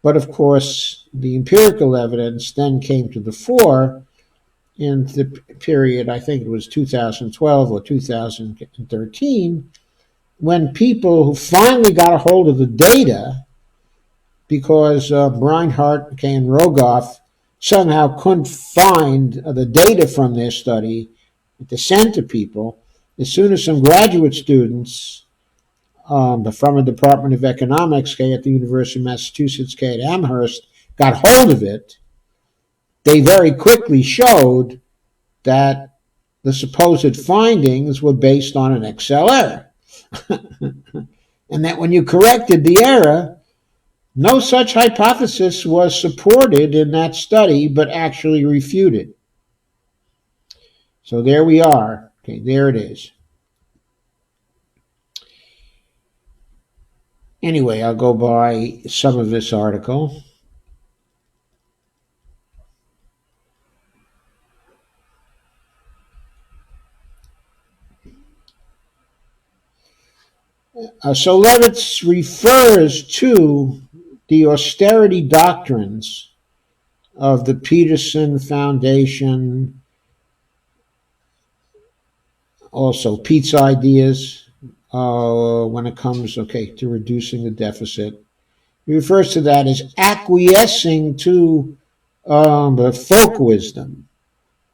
Speaker 1: But of course, the empirical evidence then came to the fore in the period, I think it was 2012 or 2013, when people who finally got a hold of the data, because Reinhardt and Rogoff somehow couldn't find the data from their study to send to people, as soon as some graduate students from the Department of Economics at the University of Massachusetts at Amherst got hold of it, they very quickly showed that the supposed findings were based on an Excel error. And that when you corrected the error, no such hypothesis was supported in that study, but actually refuted. So there we are. Okay, there it is. Anyway, I'll go by some of this article. So Levitz refers to the austerity doctrines of the Peterson Foundation, also Pete's ideas when it comes, to reducing the deficit. He refers to that as acquiescing to the folk wisdom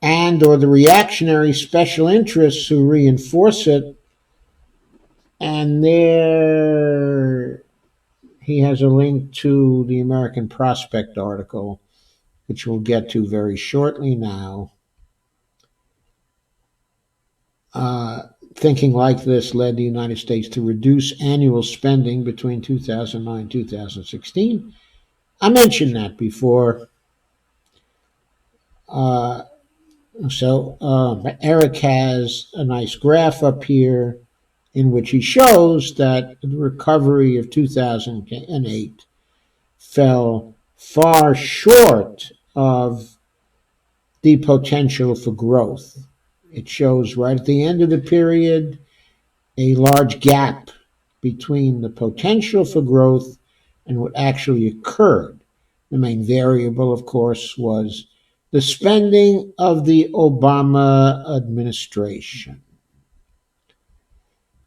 Speaker 1: and or the reactionary special interests who reinforce it. And there he has a link to the American Prospect article, which we'll get to very shortly now. Thinking like this led the United States to reduce annual spending between 2009 and 2016. I mentioned that before. Uh, Eric has a nice graph up here in which he shows that the recovery of 2008 fell far short of the potential for growth. It shows right at the end of the period a large gap between the potential for growth and what actually occurred. The main variable, of course, was the spending of the Obama administration.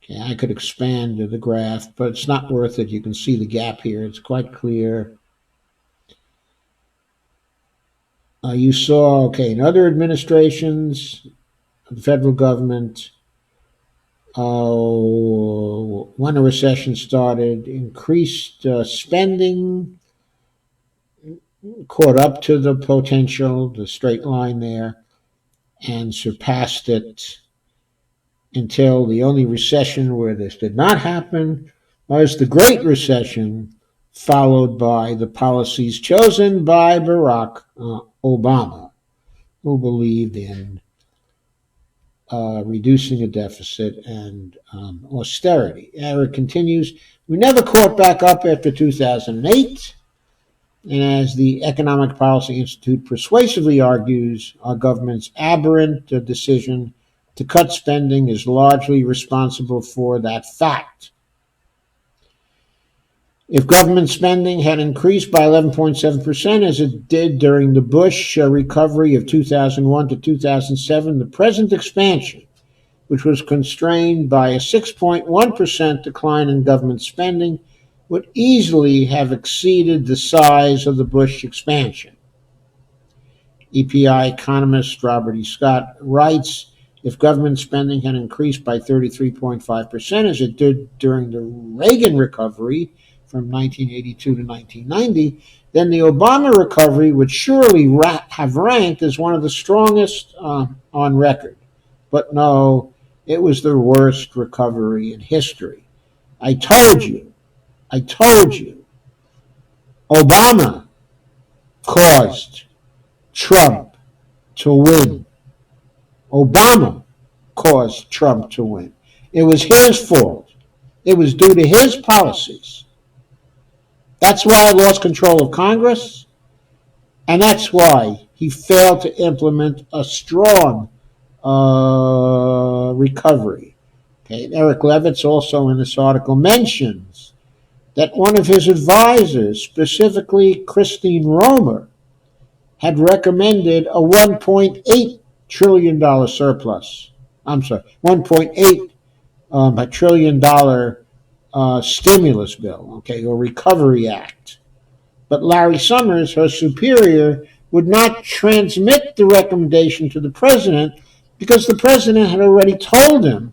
Speaker 1: Okay, I could expand the graph, but it's not worth it. You can see the gap here. It's quite clear. You saw, okay, in other administrations, the federal government, when a recession started, increased spending, caught up to the potential, the straight line there, and surpassed it until the only recession where this did not happen was the Great Recession, followed by the policies chosen by Barack Obama, who believed in reducing a deficit and austerity. Eric continues, we never caught back up after 2008. And as the Economic Policy Institute persuasively argues, our government's aberrant decision to cut spending is largely responsible for that fact. If government spending had increased by 11.7%, as it did during the Bush recovery of 2001 to 2007, the present expansion, which was constrained by a 6.1% decline in government spending, would easily have exceeded the size of the Bush expansion. EPI economist Robert E. Scott writes, if government spending had increased by 33.5%, as it did during the Reagan recovery from 1982 to 1990, then the Obama recovery would surely have ranked as one of the strongest on record. But no, it was the worst recovery in history. I told you, Obama caused Trump to win. Obama caused Trump to win. It was his fault. It was due to his policies. That's why I lost control of Congress, and that's why he failed to implement a strong recovery. Okay. Eric Levitz also in this article mentions that one of his advisors, specifically Christine Romer, had recommended a $1.8 trillion surplus. I'm sorry, $1.8 trillion stimulus bill, okay, or Recovery Act. But Larry Summers, her superior, would not transmit the recommendation to the president because the president had already told him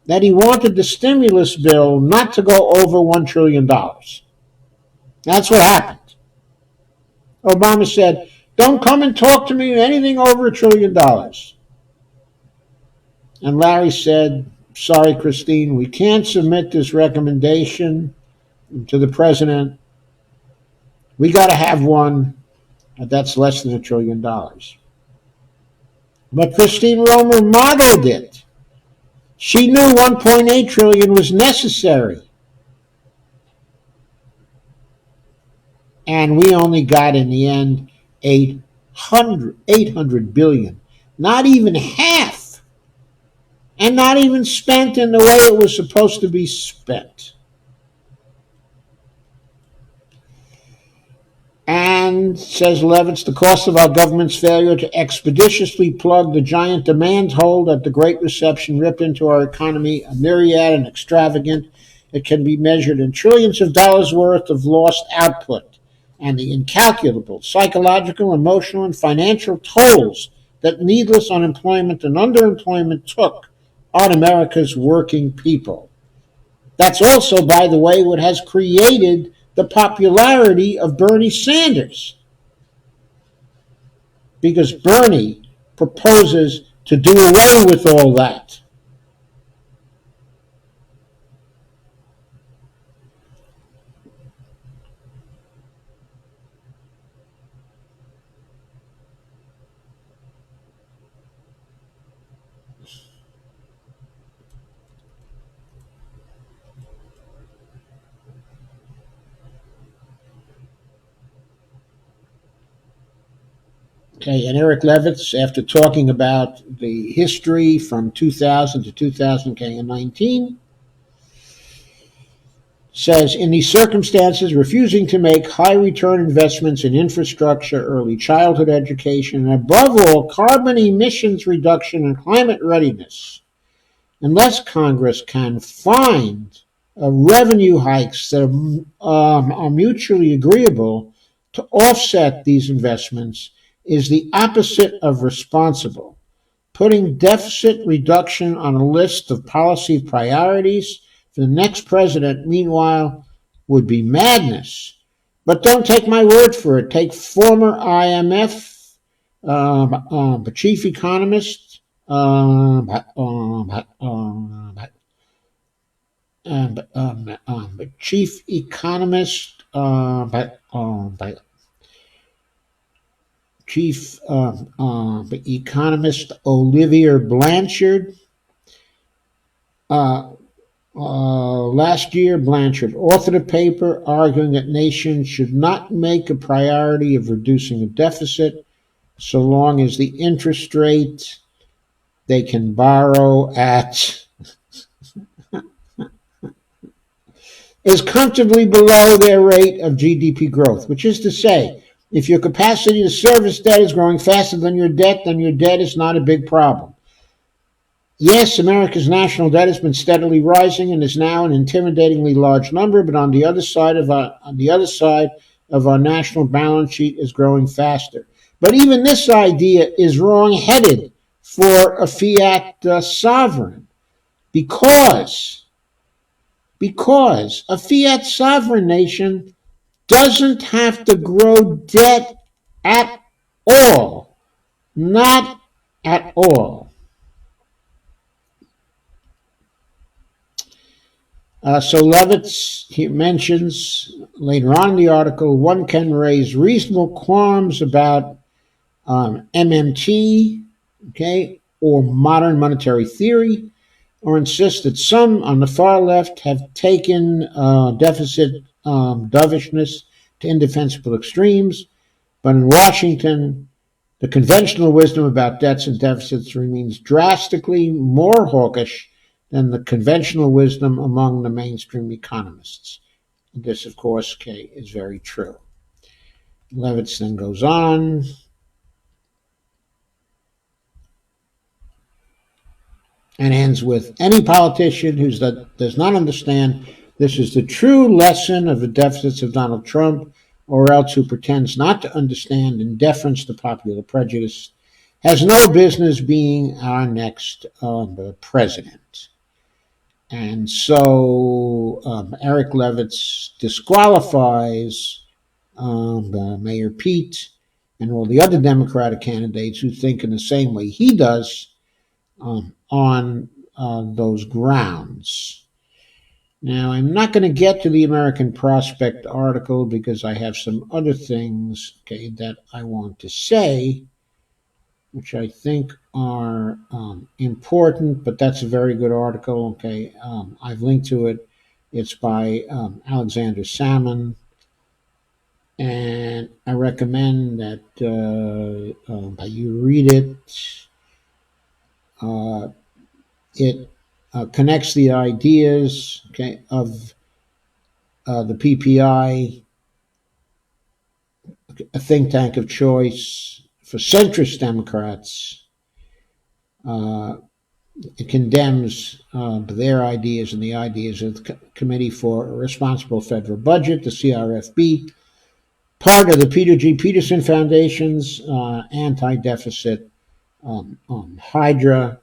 Speaker 1: that he wanted the stimulus bill not to go over $1 trillion. That's what happened. Obama said, don't come and talk to me anything over $1 trillion. And Larry said, sorry, Christine, we can't submit this recommendation to the president. We got to have one that's less than $1 trillion. But Christine Romer modeled it. She knew 1.8 trillion was necessary. And we only got in the end 800 billion. Not even half. And not even spent in the way it was supposed to be spent. And, says Levitz, the cost of our government's failure to expeditiously plug the giant demand hole that the Great Recession ripped into our economy, a myriad and extravagant, it can be measured in trillions of dollars worth of lost output, and the incalculable psychological, emotional, and financial tolls that needless unemployment and underemployment took on America's working people. That's also, by the way, what has created the popularity of Bernie Sanders. Because Bernie proposes to do away with all that. Okay, and Eric Levitz, after talking about the history from 2000 to 2019, says in these circumstances, refusing to make high return investments in infrastructure, early childhood education, and above all, carbon emissions reduction and climate readiness, unless Congress can find revenue hikes that are mutually agreeable to offset these investments, is the opposite of responsible. Putting deficit reduction on a list of policy priorities for the next president, meanwhile, would be madness. But don't take my word for it. Take former IMF chief economist, chief economist, chief economist Olivier Blanchard. Last year, Blanchard authored a paper arguing that nations should not make a priority of reducing a deficit so long as the interest rate they can borrow at is comfortably below their rate of GDP growth, which is to say, if your capacity to service debt is growing faster than your debt, then your debt is not a big problem. Yes, America's national debt has been steadily rising and is now an intimidatingly large number, but on the other side of our national balance sheet is growing faster. But even this idea is wrong-headed for a fiat sovereign because a fiat sovereign nation doesn't have to grow debt at all. Not at all. So Levitz he mentions later on in the article, one can raise reasonable qualms about MMT, okay, or modern monetary theory, or insist that some on the far left have taken deficit dovishness to indefensible extremes, but in Washington, the conventional wisdom about debts and deficits remains drastically more hawkish than the conventional wisdom among the mainstream economists. This, of course, is very true. Levitz then goes on. And ends with any politician who does not understand this is the true lesson of the deficits of Donald Trump, or else who pretends not to understand in deference to popular prejudice, has no business being our next president. And so Eric Levitz disqualifies Mayor Pete and all the other Democratic candidates who think in the same way he does on those grounds. Now, I'm not going to get to the American Prospect article because I have some other things, okay, that I want to say, which I think are important, but that's a very good article, okay. I've linked to it. It's by Alexander Salmon, and I recommend that you read it. It connects the ideas, okay, of the PPI, a think tank of choice for centrist Democrats. It condemns their ideas and the ideas of the Committee for a Responsible Federal Budget, the CRFB, part of the Peter G. Peterson Foundation's anti-deficit Hydra.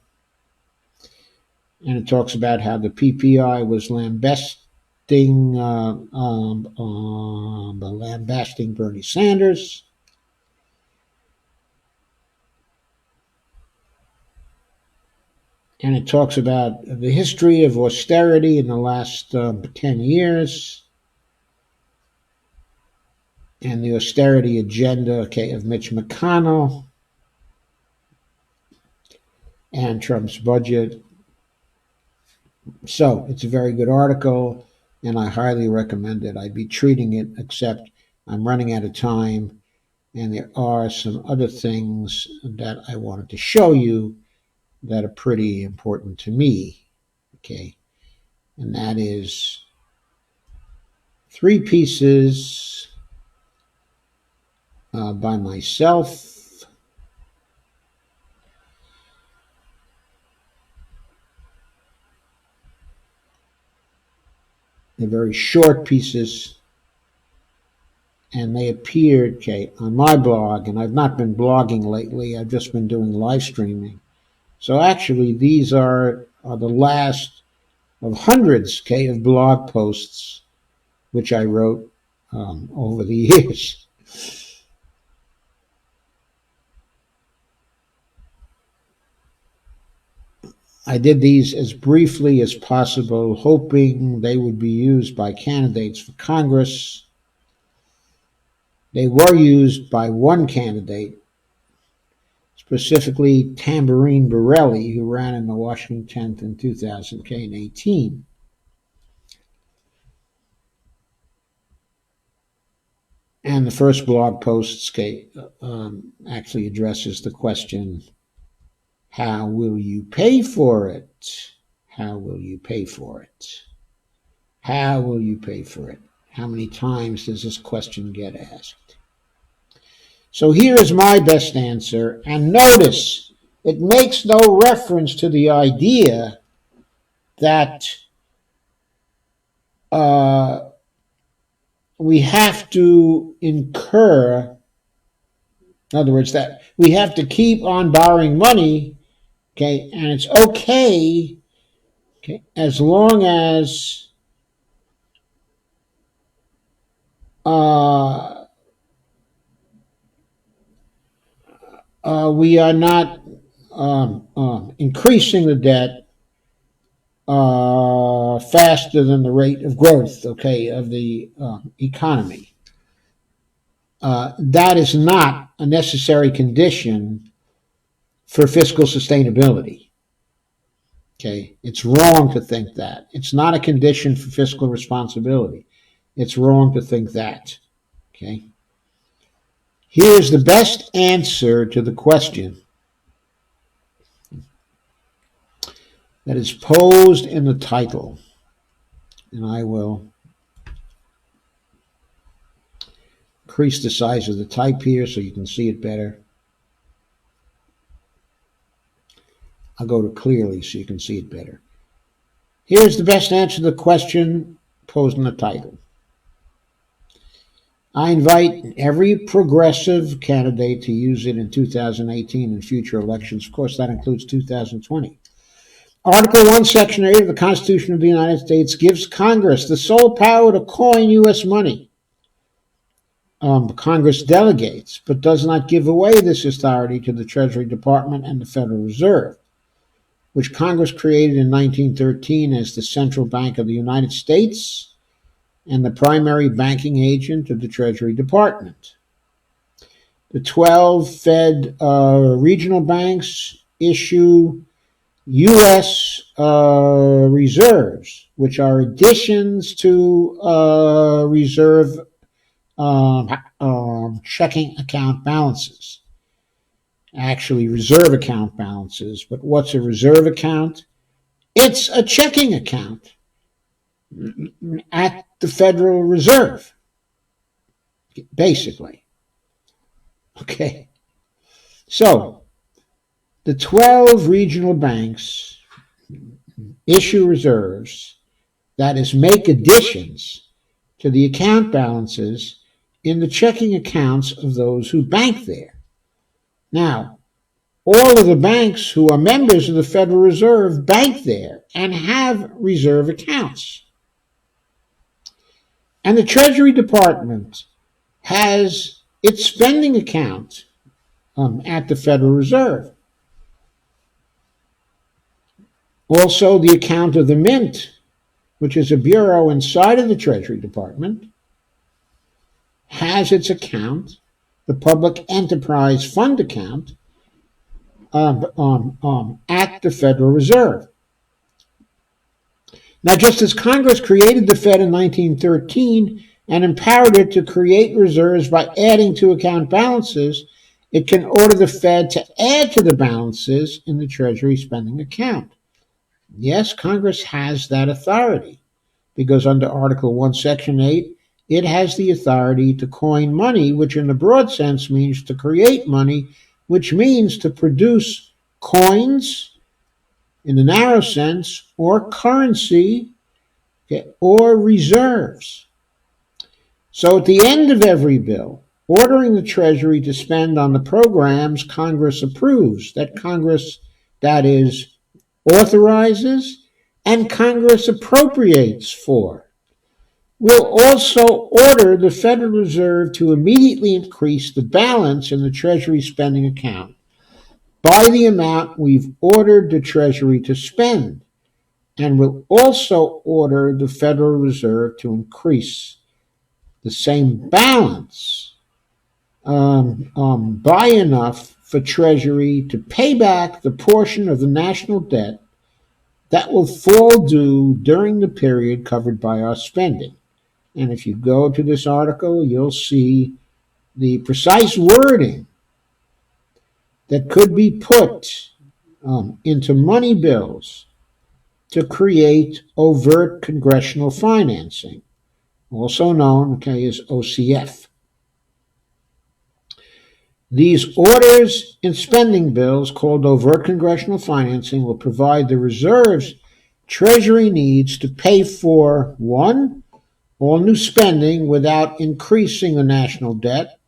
Speaker 1: And it talks about how the PPI was lambasting Bernie Sanders. And it talks about the history of austerity in the last 10 years and the austerity agenda, okay, of Mitch McConnell and Trump's budget. So it's a very good article, and I highly recommend it. I'd be treating it, except I'm running out of time, And there are some other things that I wanted to show you that are pretty important to me. Okay. And that is 3 pieces by myself. They're very short pieces, and they appeared, okay, on my blog, and I've not been blogging lately. I've just been doing live streaming. So actually, these are the last of hundreds, okay, of blog posts which I wrote over the years. I did these as briefly as possible, hoping they would be used by candidates for Congress. They were used by one candidate, specifically Tamborine Borelli, who ran in the Washington 10th in 2018. And the first blog post actually addresses the question, how will you pay for it? How will you pay for it? How will you pay for it? How many times does this question get asked? So here is my best answer, and notice it makes no reference to the idea that we have to incur, in other words, that we have to keep on borrowing money, okay, and it's okay, as long as we are not increasing the debt faster than the rate of growth, okay, of the economy. That is not a necessary condition for fiscal sustainability. Okay, it's wrong to think that. It's not a condition for fiscal responsibility. It's wrong to think that. Okay. Here's the best answer to the question that is posed in the title. And I will increase the size of the type here so you can see it better. I'll go to clearly so you can see it better. Here's the best answer to the question posed in the title. I invite every progressive candidate to use it in 2018 and future elections. Of course, that includes 2020. Article 1, Section 8 of the Constitution of the United States gives Congress the sole power to coin U.S. money. Congress delegates, but does not give away this authority to the Treasury Department and the Federal Reserve, which Congress created in 1913 as the central bank of the United States and the primary banking agent of the Treasury Department. The 12 Fed regional banks issue U.S. reserves, which are additions to reserve checking account balances. Actually, reserve account balances. But what's a reserve account? It's a checking account at the Federal Reserve, basically. Okay. So, the 12 regional banks issue reserves, that is, make additions to the account balances in the checking accounts of those who bank there. Now, all of the banks who are members of the Federal Reserve bank there and have reserve accounts. And the Treasury Department has its spending account at the Federal Reserve. Also, the account of the Mint, which is a bureau inside of the Treasury Department, has its account, the Public Enterprise Fund account, at the Federal Reserve. Now, just as Congress created the Fed in 1913 and empowered it to create reserves by adding to account balances, it can order the Fed to add to the balances in the Treasury spending account. Yes, Congress has that authority because under Article 1, Section 8, it has the authority to coin money, which in the broad sense means to create money, which means to produce coins in the narrow sense, or currency, okay, or reserves. So at the end of every bill, ordering the Treasury to spend on the programs Congress approves, that is, authorizes and Congress appropriates for, will also order the Federal Reserve to immediately increase the balance in the Treasury spending account by the amount we've ordered the Treasury to spend, and will also order the Federal Reserve to increase the same balance by enough for Treasury to pay back the portion of the national debt that will fall due during the period covered by our spending. And if you go to this article, you'll see the precise wording that could be put into money bills to create overt congressional financing, also known as OCF. These orders in spending bills, called overt congressional financing, will provide the reserves Treasury needs to pay for, one, all new spending without increasing the national debt.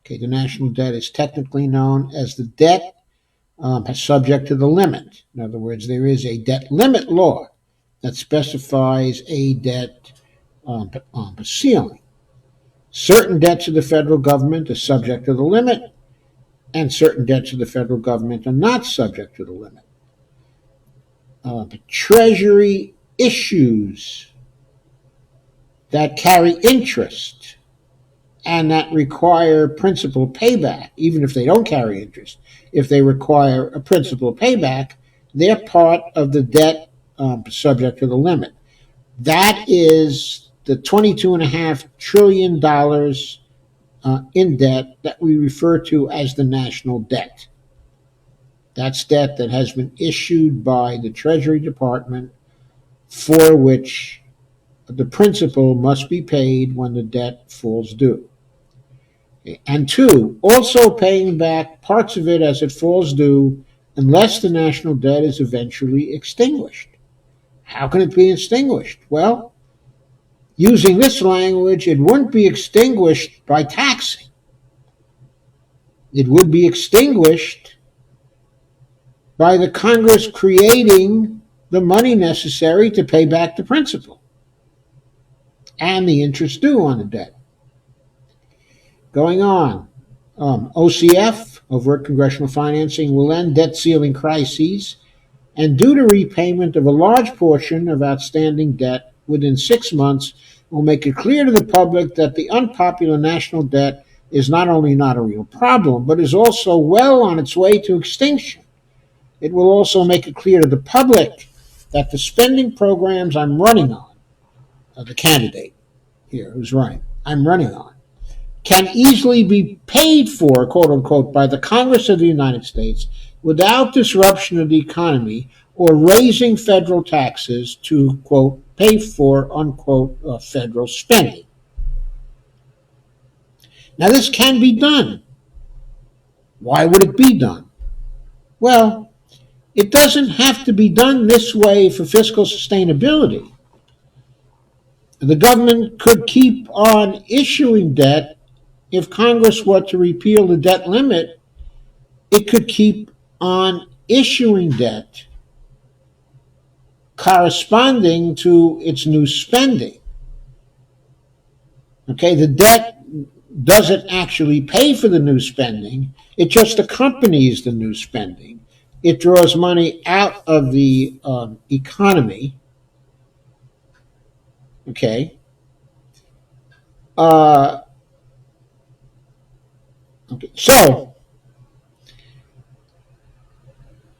Speaker 1: Okay, the national debt is technically known as the debt subject to the limit. In other words, there is a debt limit law that specifies a debt ceiling. Certain debts of the federal government are subject to the limit, and certain debts of the federal government are not subject to the limit. Treasury issues that carry interest and that require principal payback, even if they don't carry interest, if they require a principal payback, they're part of the debt subject to the limit. That is the $22.5 trillion in debt that we refer to as the national debt. That's debt that has been issued by the Treasury Department for which the principal must be paid when the debt falls due. And two, also paying back parts of it as it falls due unless the national debt is eventually extinguished. How can it be extinguished? Well, using this language, it wouldn't be extinguished by taxing. It would be extinguished by the Congress creating the money necessary to pay back the principal and the interest due on the debt. Going on, OCF, overt congressional financing, will end debt ceiling crises and, due to repayment of a large portion of outstanding debt within 6 months, will make it clear to the public that the unpopular national debt is not only not a real problem, but is also well on its way to extinction. It will also make it clear to the public that the spending programs I'm running on, the candidate here who's running, I'm running on, can easily be paid for, quote unquote, by the Congress of the United States without disruption of the economy or raising federal taxes to, quote, pay for, unquote, federal spending. Now, this can be done. Why would it be done? Well, it doesn't have to be done this way for fiscal sustainability. The government could keep on issuing debt. If Congress were to repeal the debt limit, it could keep on issuing debt corresponding to its new spending. Okay, the debt doesn't actually pay for the new spending, it just accompanies the new spending. It draws money out of the economy. Okay. Uh, okay. So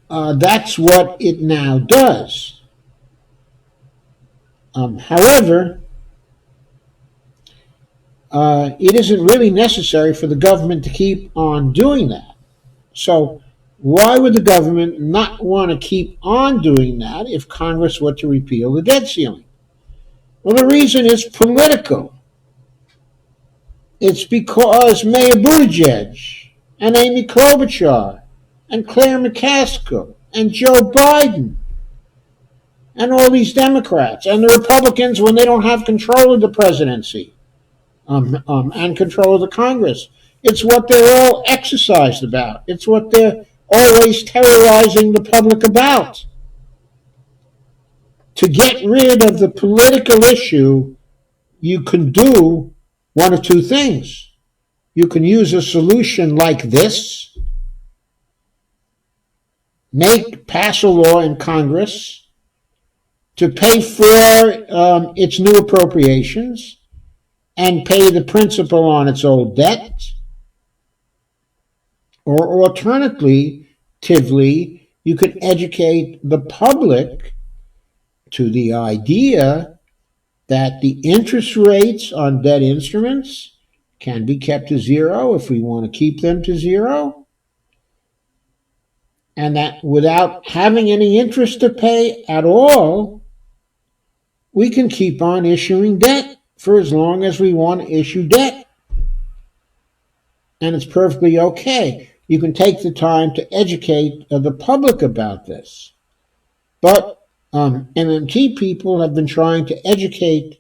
Speaker 1: that's what it now does. However, it isn't really necessary for the government to keep on doing that. So, why would the government not want to keep on doing that if Congress were to repeal the debt ceiling? Well, the reason is political. It's because Mayor Buttigieg and Amy Klobuchar and Claire McCaskill and Joe Biden and all these Democrats and the Republicans, when they don't have control of the presidency and control of the Congress, it's what they're all exercised about. It's what they're always terrorizing the public about. To get rid of the political issue, you can do one of two things. You can use a solution like this, pass a law in Congress to pay for its new appropriations and pay the principal on its old debt, or alternatively, you could educate the public to the idea that the interest rates on debt instruments can be kept to zero if we want to keep them to zero, and that without having any interest to pay at all, we can keep on issuing debt for as long as we want to issue debt. And it's perfectly okay. You can take the time to educate the public about this. But MMT people have been trying to educate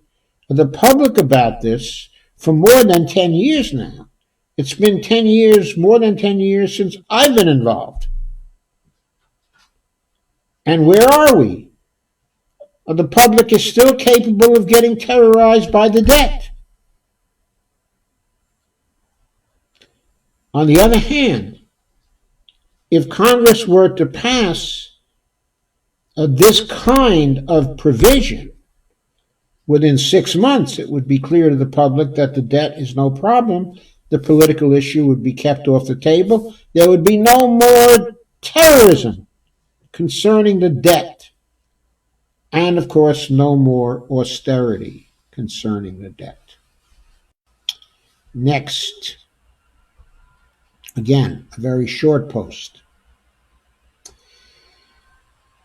Speaker 1: the public about this for more than 10 years now. It's been 10 years, more than 10 years since I've been involved. And where are we? The public is still capable of getting terrorized by the debt. On the other hand, if Congress were to pass this kind of provision, within 6 months it would be clear to the public that the debt is no problem. The political issue would be kept off the table. There would be no more terrorism concerning the debt. And of course, no more austerity concerning the debt. Next, again, a very short post.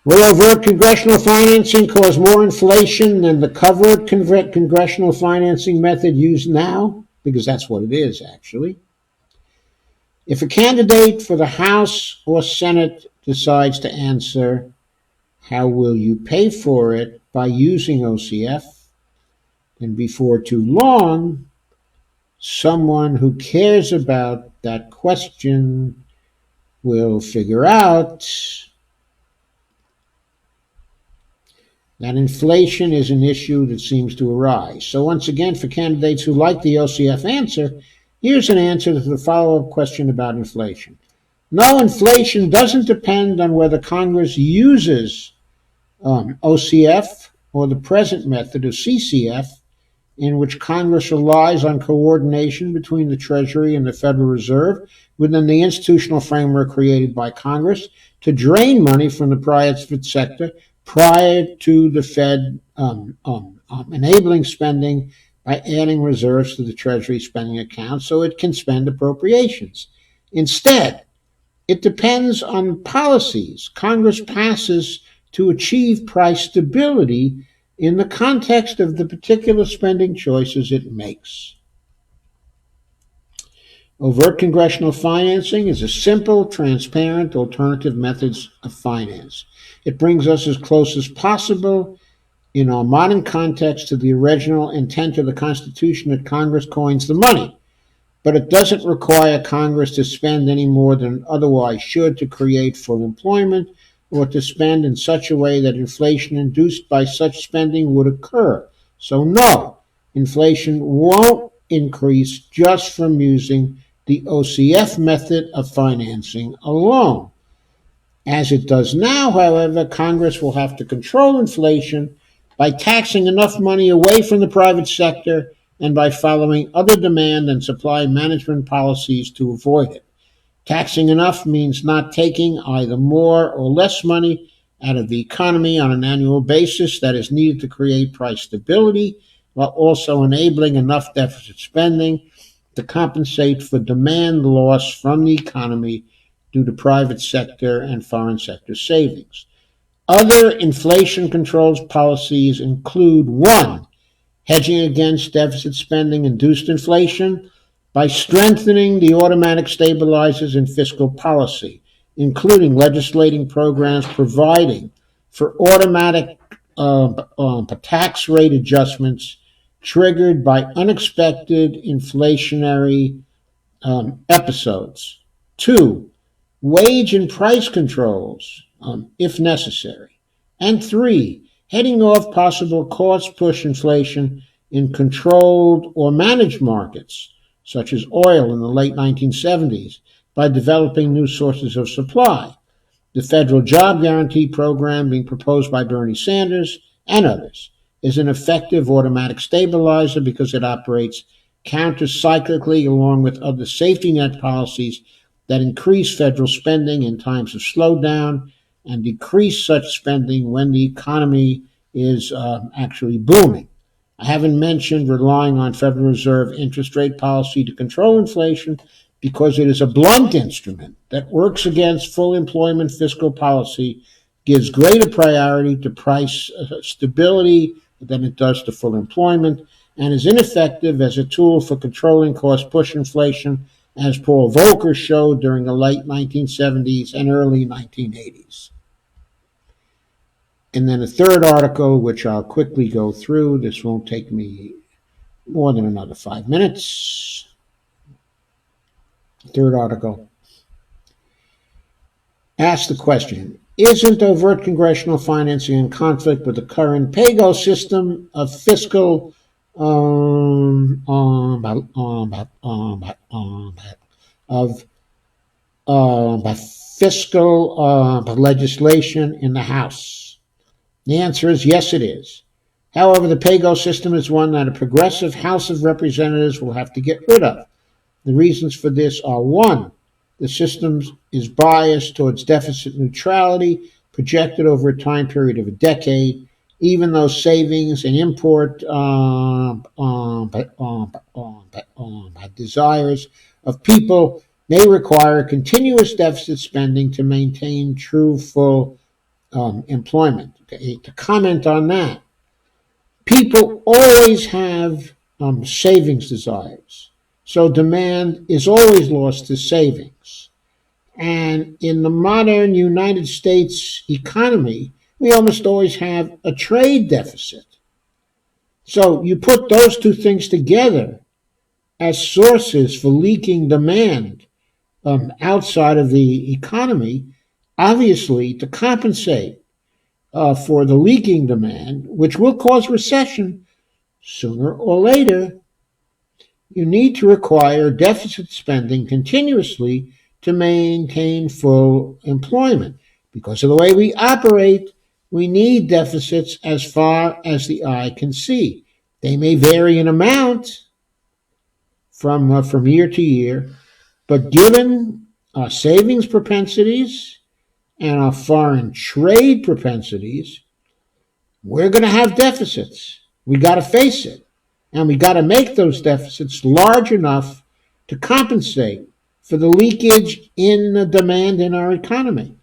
Speaker 1: Will overt congressional financing cause more inflation than the covert congressional financing method used now? Because that's what it is, actually. If a candidate for the House or Senate decides to answer, how will you pay for it by using OCF? Then before too long, someone who cares about that question will figure out that inflation is an issue that seems to arise. So once again, for candidates who like the OCF answer, here's an answer to the follow-up question about inflation. No, inflation doesn't depend on whether Congress uses OCF or the present method of CCF, in which Congress relies on coordination between the Treasury and the Federal Reserve within the institutional framework created by Congress to drain money from the private sector prior to the Fed enabling spending by adding reserves to the Treasury spending account so it can spend appropriations. Instead, it depends on policies Congress passes to achieve price stability in the context of the particular spending choices it makes. Overt congressional financing is a simple, transparent, alternative methods of finance. It brings us as close as possible in our modern context to the original intent of the Constitution that Congress coins the money. But it doesn't require Congress to spend any more than it otherwise should to create full employment, or to spend in such a way that inflation induced by such spending would occur. So no, inflation won't increase just from using the OCF method of financing alone. As it does now, however, Congress will have to control inflation by taxing enough money away from the private sector and by following other demand and supply management policies to avoid it. Taxing enough means not taking either more or less money out of the economy on an annual basis that is needed to create price stability. while also enabling enough deficit spending to compensate for demand loss from the economy due to private sector and foreign sector savings. Other inflation controls policies include: one, hedging against deficit spending induced inflation by strengthening the automatic stabilizers in fiscal policy, including legislating programs providing for automatic tax rate adjustments triggered by unexpected inflationary episodes. Two, wage and price controls, if necessary. And three, heading off possible cost push inflation in controlled or managed markets, such as oil in the late 1970s, by developing new sources of supply. The federal job guarantee program being proposed by Bernie Sanders and others is an effective automatic stabilizer because it operates countercyclically along with other safety net policies that increase federal spending in times of slowdown and decrease such spending when the economy is actually booming. I haven't mentioned relying on Federal Reserve interest rate policy to control inflation because it is a blunt instrument that works against full employment fiscal policy, gives greater priority to price stability than it does to full employment, and is ineffective as a tool for controlling cost push inflation, as Paul Volcker showed during the late 1970s and early 1980s. And then a third article, which I'll quickly go through. This won't take me more than another 5 minutes. Third article asks the question: isn't overt congressional financing in conflict with the current PAYGO system of fiscal of fiscal legislation in the House? The answer is yes, it is. However, the PAYGO system is one that a progressive House of Representatives will have to get rid of. The reasons for this are: one, the system is biased towards deficit neutrality, projected over a time period of a decade, even though savings and import desires of people may require continuous deficit spending to maintain true full employment. Okay, to comment on that, people always have savings desires. So demand is always lost to savings. And in the modern United States economy, we almost always have a trade deficit. So you put those two things together as sources for leaking demand outside of the economy, obviously to compensate for the leaking demand, which will cause recession sooner or later. You need to require deficit spending continuously to maintain full employment. Because of the way we operate, we need deficits as far as the eye can see. They may vary in amount from year to year, but given our savings propensities and our foreign trade propensities, we're going to have deficits. We got to face it. And we got to make those deficits large enough to compensate for the leakage in the demand in our economy.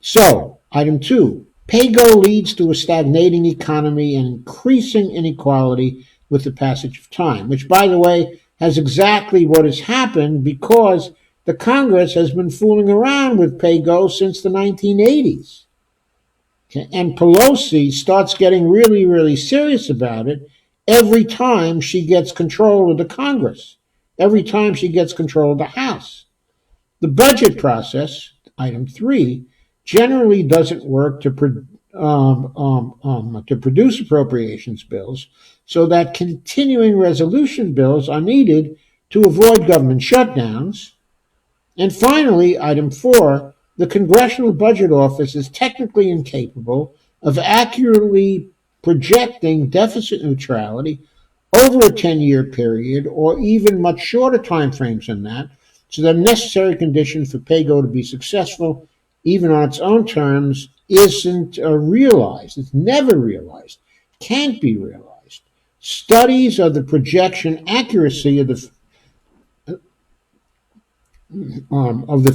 Speaker 1: So, item two, PAYGO leads to a stagnating economy and increasing inequality with the passage of time, which, by the way, has exactly what has happened because the Congress has been fooling around with PAYGO since the 1980s. Okay? And Pelosi starts getting really, really serious about it every time she gets control of the Congress, every time she gets control of the House. The budget process, item three, generally doesn't work to produce appropriations bills, so that continuing resolution bills are needed to avoid government shutdowns. And finally, item four, the Congressional Budget Office is technically incapable of accurately projecting deficit neutrality over a 10-year period or even much shorter time frames than that, so the necessary condition for PAYGO to be successful, even on its own terms, isn't realized. It's never realized, can't be realized. Studies of the projection accuracy of the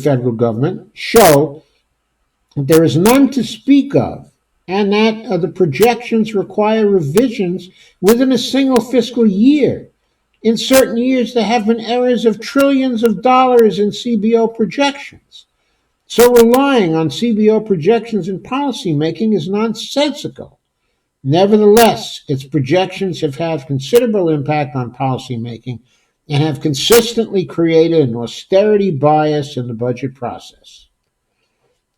Speaker 1: federal government show that there is none to speak of, and that the projections require revisions within a single fiscal year. In certain years, there have been errors of trillions of dollars in CBO projections. So relying on CBO projections in policymaking is nonsensical. Nevertheless, its projections have had considerable impact on policymaking and have consistently created an austerity bias in the budget process.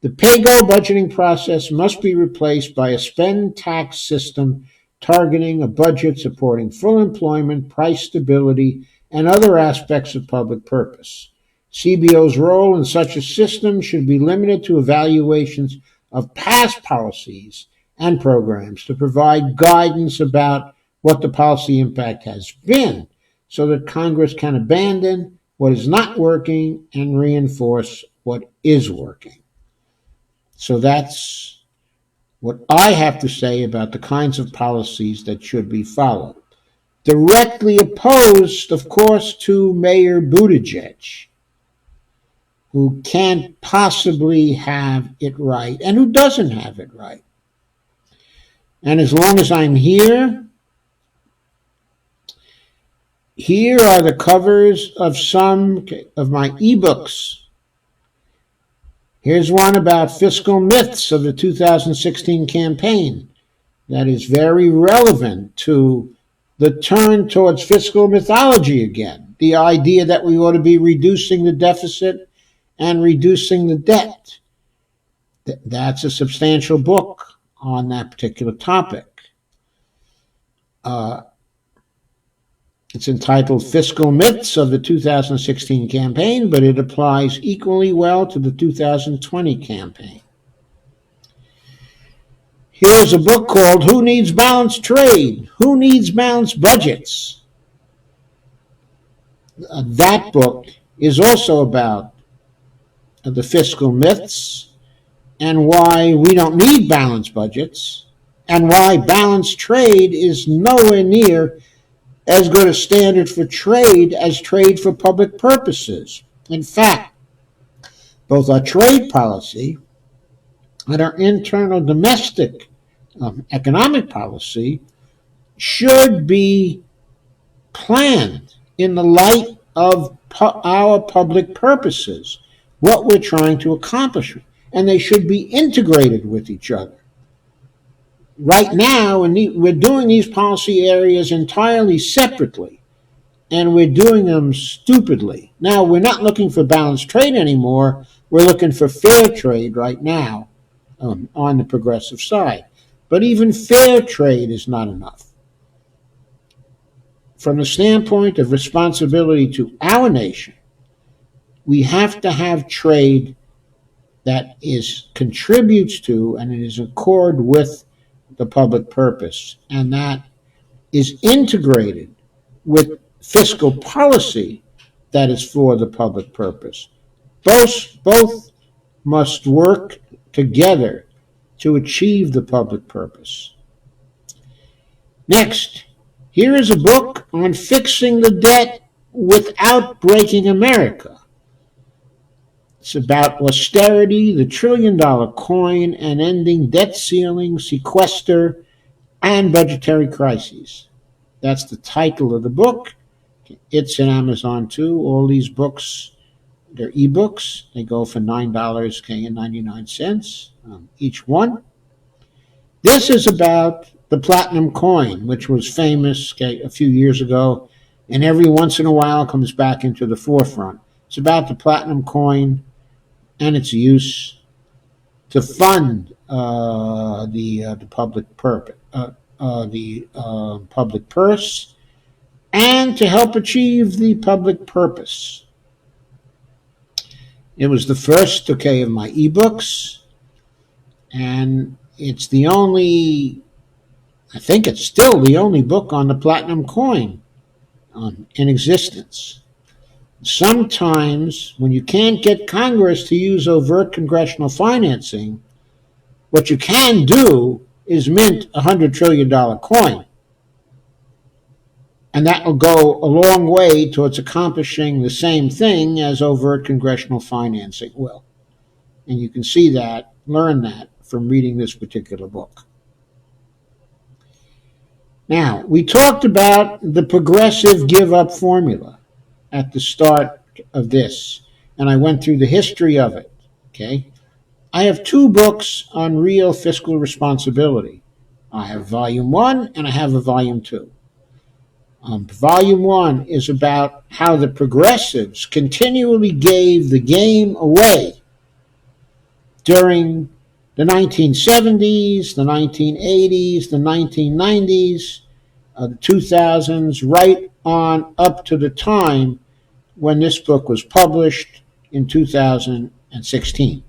Speaker 1: The pay-go budgeting process must be replaced by a spend tax system targeting a budget supporting full employment, price stability, and other aspects of public purpose. CBO's role in such a system should be limited to evaluations of past policies and programs to provide guidance about what the policy impact has been so that Congress can abandon what is not working and reinforce what is working. So that's what I have to say about the kinds of policies that should be followed. Directly opposed, of course, to Mayor Buttigieg, who can't possibly have it right and who doesn't have it right. And as long as I'm here are the covers of some of my ebooks. Here's one about fiscal myths of the 2016 campaign that is very relevant to the turn towards fiscal mythology again, the idea that we ought to be reducing the deficit and reducing the debt. That's a substantial book on that particular topic. It's entitled Fiscal Myths of the 2016 Campaign, but it applies equally well to the 2020 campaign. Here's a book called Who Needs Balanced Trade? Who Needs Balanced Budgets? That book is also about the fiscal myths and why we don't need balanced budgets and why balanced trade is nowhere near as good a standard for trade as trade for public purposes. In fact, both our trade policy and our internal domestic economic policy should be planned in the light of our public purposes, what we're trying to accomplish, and they should be integrated with each other. Right now, we're doing these policy areas entirely separately, and we're doing them stupidly. Now, we're not looking for balanced trade anymore. We're looking for fair trade right now on the progressive side. But even fair trade is not enough. From the standpoint of responsibility to our nation, we have to have trade that contributes to and is in accord with the public purpose, and that is integrated with fiscal policy that is for the public purpose. Both must work together to achieve the public purpose. Next, here is a book on fixing the debt without breaking America. It's about austerity, the trillion-dollar coin, and ending debt ceiling, sequester, and budgetary crises. That's the title of the book. It's in Amazon too. All these books, they're ebooks. They go for $9.99 each one. This is about the platinum coin, which was famous a few years ago, and every once in a while comes back into the forefront. It's about the platinum coin and its use to fund the public purpose, public purse, and to help achieve the public purpose. It was the first, of my ebooks, and it's the only, I think it's still the only book on the platinum coin in existence. Sometimes, when you can't get Congress to use overt congressional financing, what you can do is mint a $100 trillion coin. And that will go a long way towards accomplishing the same thing as overt congressional financing will. And you can see that, learn that from reading this particular book. Now, we talked about the progressive give up formula at the start of this, and I went through the history of it. Okay? I have two books on real fiscal responsibility. I have volume one and I have a volume two. Volume one is about how the progressives continually gave the game away during the 1970s, the 1980s, the 1990s, the 2000s, right on up to the time when this book was published in 2016.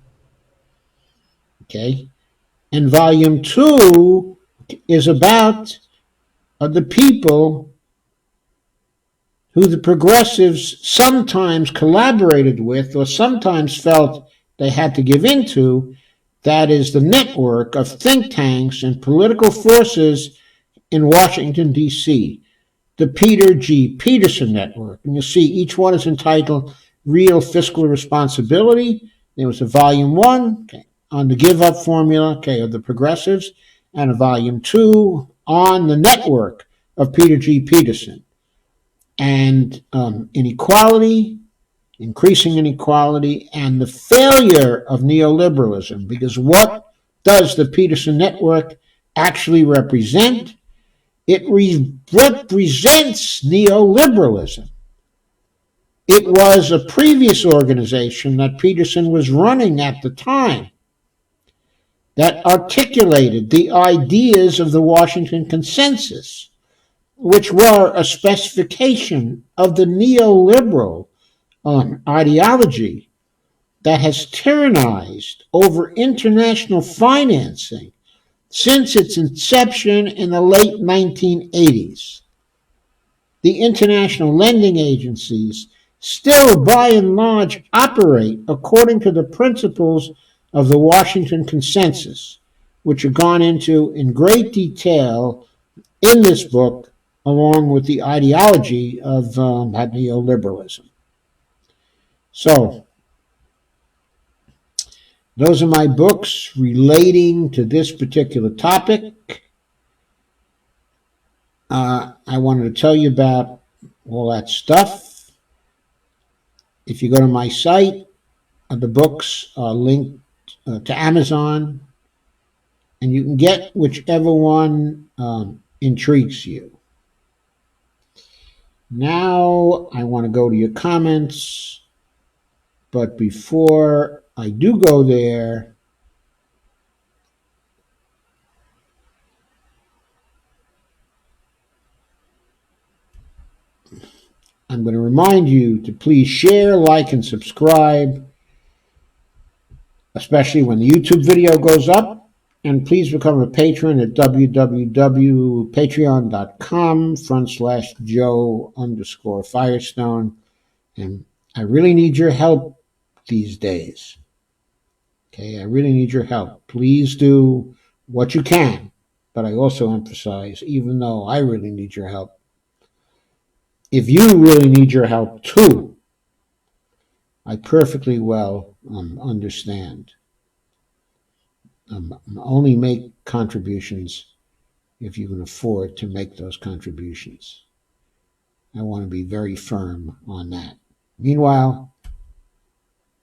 Speaker 1: Okay? And volume two is about the people who the progressives sometimes collaborated with or sometimes felt they had to give into. That is the network of think tanks and political forces in Washington, D.C., the Peter G. Peterson Network. And you'll see each one is entitled Real Fiscal Responsibility. There was a volume one, okay, on the give up formula, okay, of the progressives, and a volume two on the network of Peter G. Peterson. And inequality, increasing inequality, and the failure of neoliberalism. Because what does the Peterson Network actually represent? It represents neoliberalism. It was a previous organization that Peterson was running at the time that articulated the ideas of the Washington Consensus, which were a specification of the neoliberal ideology that has tyrannized over international financing since its inception in the late 1980s. The international lending agencies still, by and large, operate according to the principles of the Washington Consensus, which are gone into in great detail in this book, along with the ideology of neoliberalism. So, those are my books relating to this particular topic. I wanted to tell you about all that stuff. If you go to my site, the books are linked to Amazon, and you can get whichever one intrigues you. Now I want to go to your comments, but before I do go there, I'm going to remind you to please share, like, and subscribe, especially when the YouTube video goes up. And please become a patron at www.patreon.com/Joe_Firestone. And I really need your help these days. Okay, I really need your help. Please do what you can. But I also emphasize, even though I really need your help, if you really need your help too, I perfectly well understand. Only make contributions if you can afford to make those contributions. I want to be very firm on that. Meanwhile,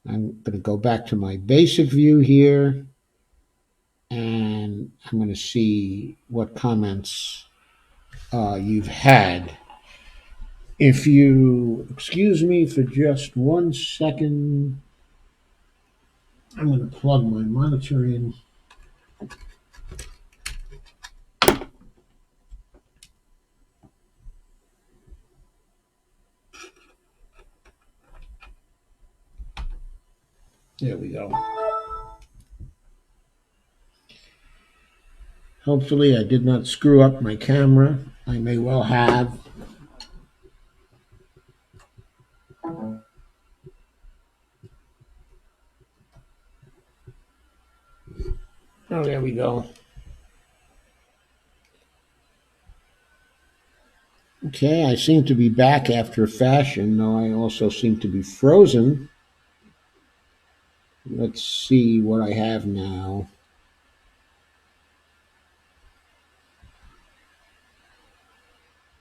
Speaker 1: I'm going to go back to my basic view here, and I'm going to see what comments you've had. If you excuse me for just 1 second, I'm going to plug my monitor in. There we go. Hopefully I did not screw up my camera. I may well have. Oh, there we go. Okay, I seem to be back after a fashion, though I also seem to be frozen. Let's see what I have now.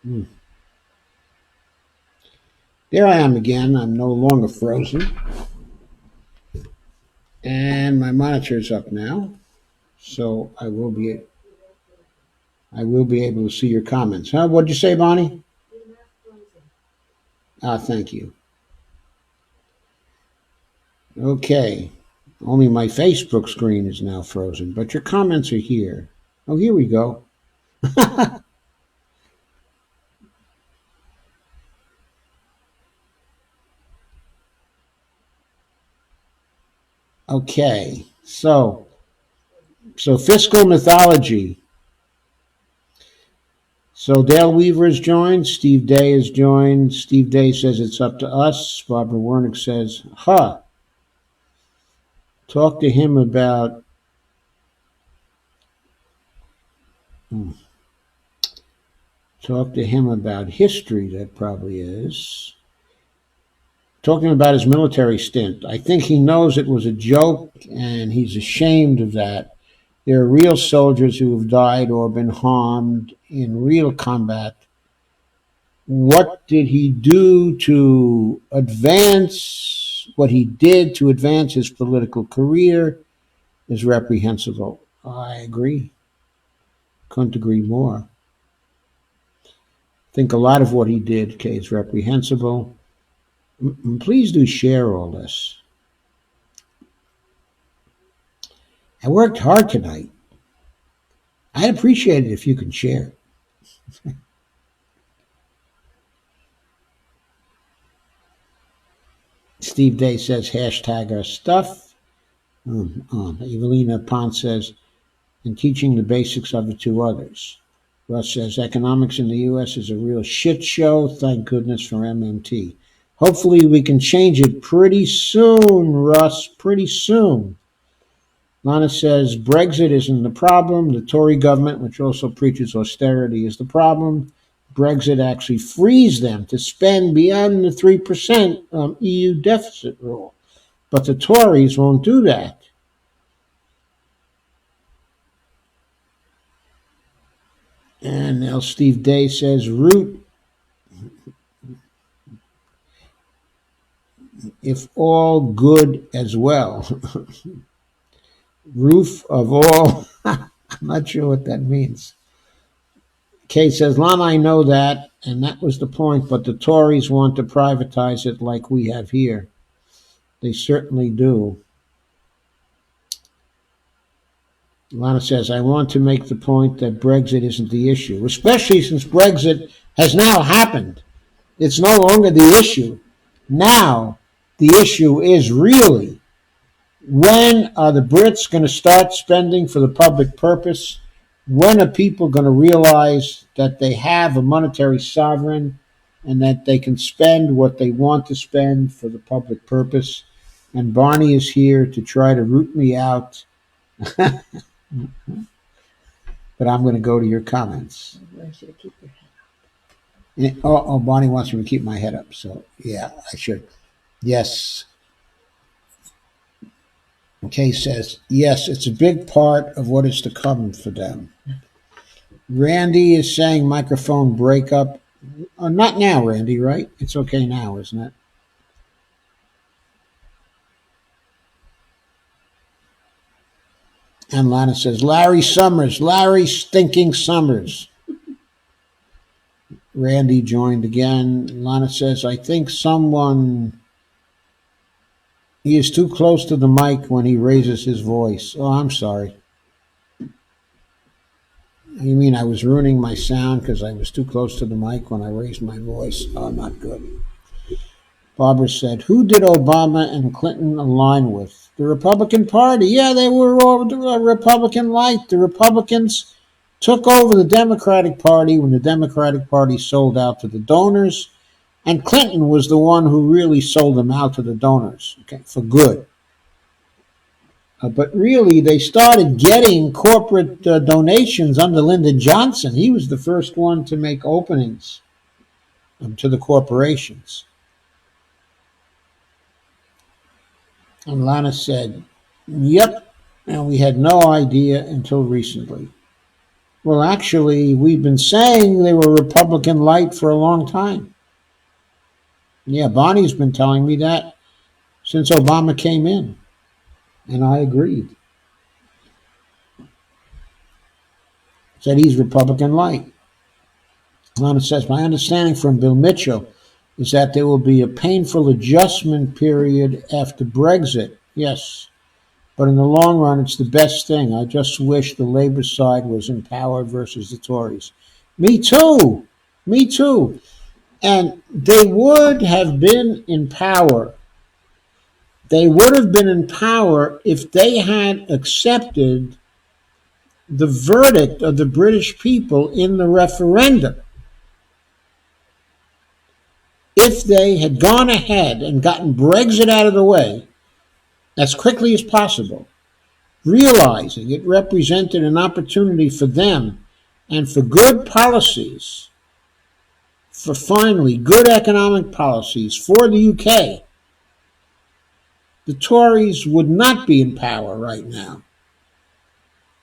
Speaker 1: Hmm. There I am again. I'm no longer frozen. And my monitor's up now. So I will be able to see your comments. Huh? What'd you say, Bonnie?
Speaker 2: You're not frozen.
Speaker 1: Ah, thank you. Okay. Only my Facebook screen is now frozen, but your comments are here. Oh, here we go. Okay. So fiscal mythology. So Dale Weaver has joined. Steve Day has joined. Steve Day says it's up to us. Barbara Wernick says, huh. Talk to him about hmm, talk to him about history, that probably is. Talking about his military stint. I think he knows it was a joke and he's ashamed of that. There are real soldiers who have died or been harmed in real combat. What did he do to advance? What he did to advance his political career is reprehensible. I agree. Couldn't agree more. I think a lot of what he did, okay, is reprehensible. Please do share all this. I worked hard tonight. I'd appreciate it if you can share. Steve Day says hashtag our stuff. Evelina Pont says, and teaching the basics of the two others. Russ says economics in the U.S. is a real shit show. Thank goodness for MMT. Hopefully we can change it pretty soon, Russ. Pretty soon. Lana says Brexit isn't the problem. The Tory government, which also preaches austerity, is the problem. Brexit actually frees them to spend beyond the 3% EU deficit rule. But the Tories won't do that. And now Steve Day says root if all good as well. Roof of all. I'm not sure what that means. Kate says, Lana, I know that, and that was the point, but the Tories want to privatize it like we have here. They certainly do. Lana says, I want to make the point that Brexit isn't the issue, especially since Brexit has now happened. It's no longer the issue. Now, the issue is really when are the Brits going to start spending for the public purpose? When are people going to realize that they have a monetary sovereign and that they can spend what they want to spend for the public purpose? And Barney is here to try to root me out, but I'm going to go to your comments.
Speaker 2: I should keep your
Speaker 1: Oh, Barney wants me to keep my head up, so yeah, I should. Yes. Kay says, yes, it's a big part of what is to come for them. Randy is saying microphone breakup. Not now, Randy, right? It's okay now, isn't it? And Lana says, Larry Summers, Larry stinking Summers. Randy joined again. Lana says, I think he is too close to the mic when he raises his voice. Oh, I'm sorry. You mean I was ruining my sound because I was too close to the mic when I raised my voice? Oh, not good. Barbara said, who did Obama and Clinton align with? The Republican Party. Yeah, they were all Republican light. The Republicans took over the Democratic Party when the Democratic Party sold out to the donors. And Clinton was the one who really sold them out to the donors, okay, for good. But really, they started getting corporate donations under Lyndon Johnson. He was the first one to make openings to the corporations. And Lana said, "Yep, and we had no idea until recently." Well, actually, we've been saying they were Republican light for a long time. Yeah, Bonnie's been telling me that since Obama came in, and I agreed. Said he's Republican light. Lana says, my understanding from Bill Mitchell is that there will be a painful adjustment period after Brexit. Yes, but in the long run, it's the best thing. I just wish the Labour side was in power versus the Tories. Me too. Me too. And they would have been in power. They would have been in power if they had accepted the verdict of the British people in the referendum. If they had gone ahead and gotten Brexit out of the way as quickly as possible, realizing it represented an opportunity for them and for good policies, for finally good economic policies for the UK, the Tories would not be in power right now.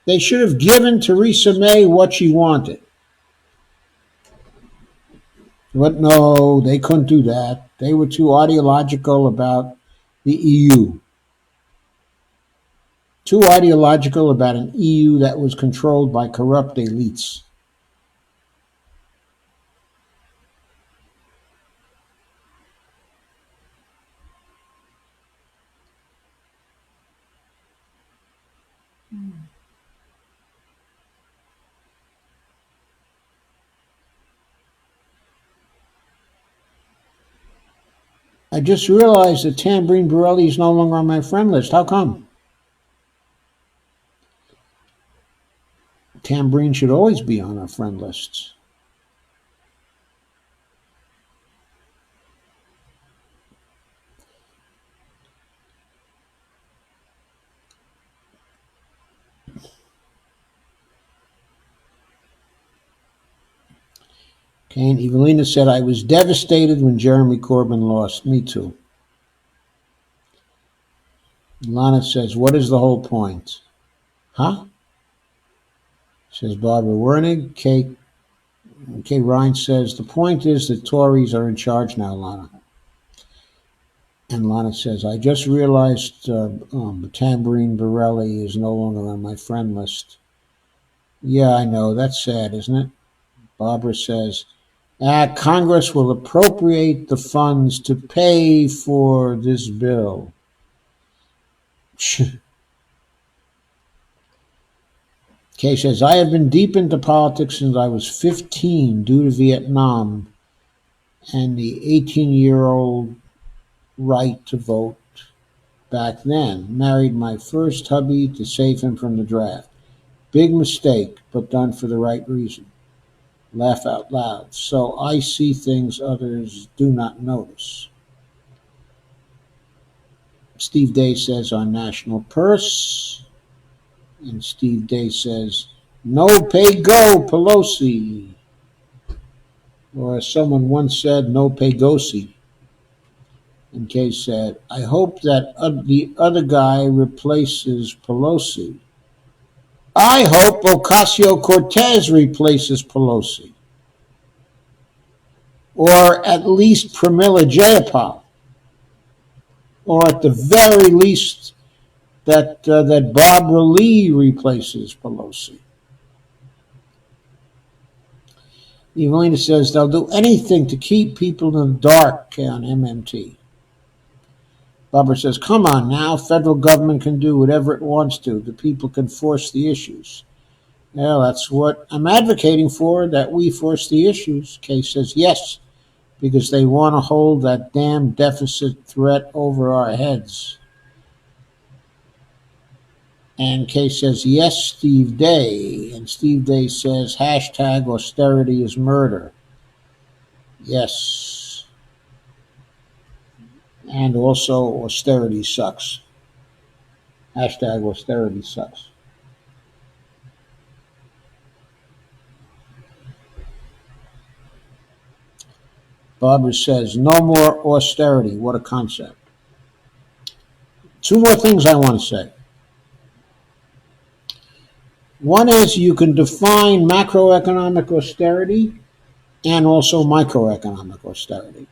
Speaker 1: They should have given Theresa May what she wanted. But no, they couldn't do that. They were too ideological about the EU. Too ideological about an EU that was controlled by corrupt elites. I just realized that Tambrine Borelli is no longer on my friend list. How come? Tambrine should always be on our friend lists. Okay, and Evelina said, I was devastated when Jeremy Corbyn lost. Me too. Lana says, what is the whole point? Huh? Says Barbara Wernig. Kay Ryan says, the point is that Tories are in charge now, Lana. And Lana says, I just realized Tambourine Borelli is no longer on my friend list. Yeah, I know. That's sad, isn't it? Barbara says, Congress will appropriate the funds to pay for this bill. Kay says, I have been deep into politics since I was 15 due to Vietnam and the 18-year-old right to vote back then. Married my first hubby to save him from the draft. Big mistake, but done for the right reason. Laugh out loud. So I see things others do not notice. Steve Day says on National Purse. And Steve Day says, no pay go, Pelosi. Or as someone once said, no pay go see. And Kay said, I hope that the other guy replaces Pelosi. I hope Ocasio-Cortez replaces Pelosi. Or at least Pramila Jayapal. Or at the very least that Barbara Lee replaces Pelosi. Evelina says they'll do anything to keep people in the dark on MMT. Barbara says, come on now, federal government can do whatever it wants to. The people can force the issues. Well, that's what I'm advocating for, that we force the issues. Kay says, yes, because they want to hold that damn deficit threat over our heads. And Kay says, yes, Steve Day. And Steve Day says, hashtag austerity is murder. Yes. And also, austerity sucks. Hashtag austerity sucks. Barbara says, no more austerity. What a concept. Two more things I want to say. One is you can define macroeconomic austerity and also microeconomic austerity.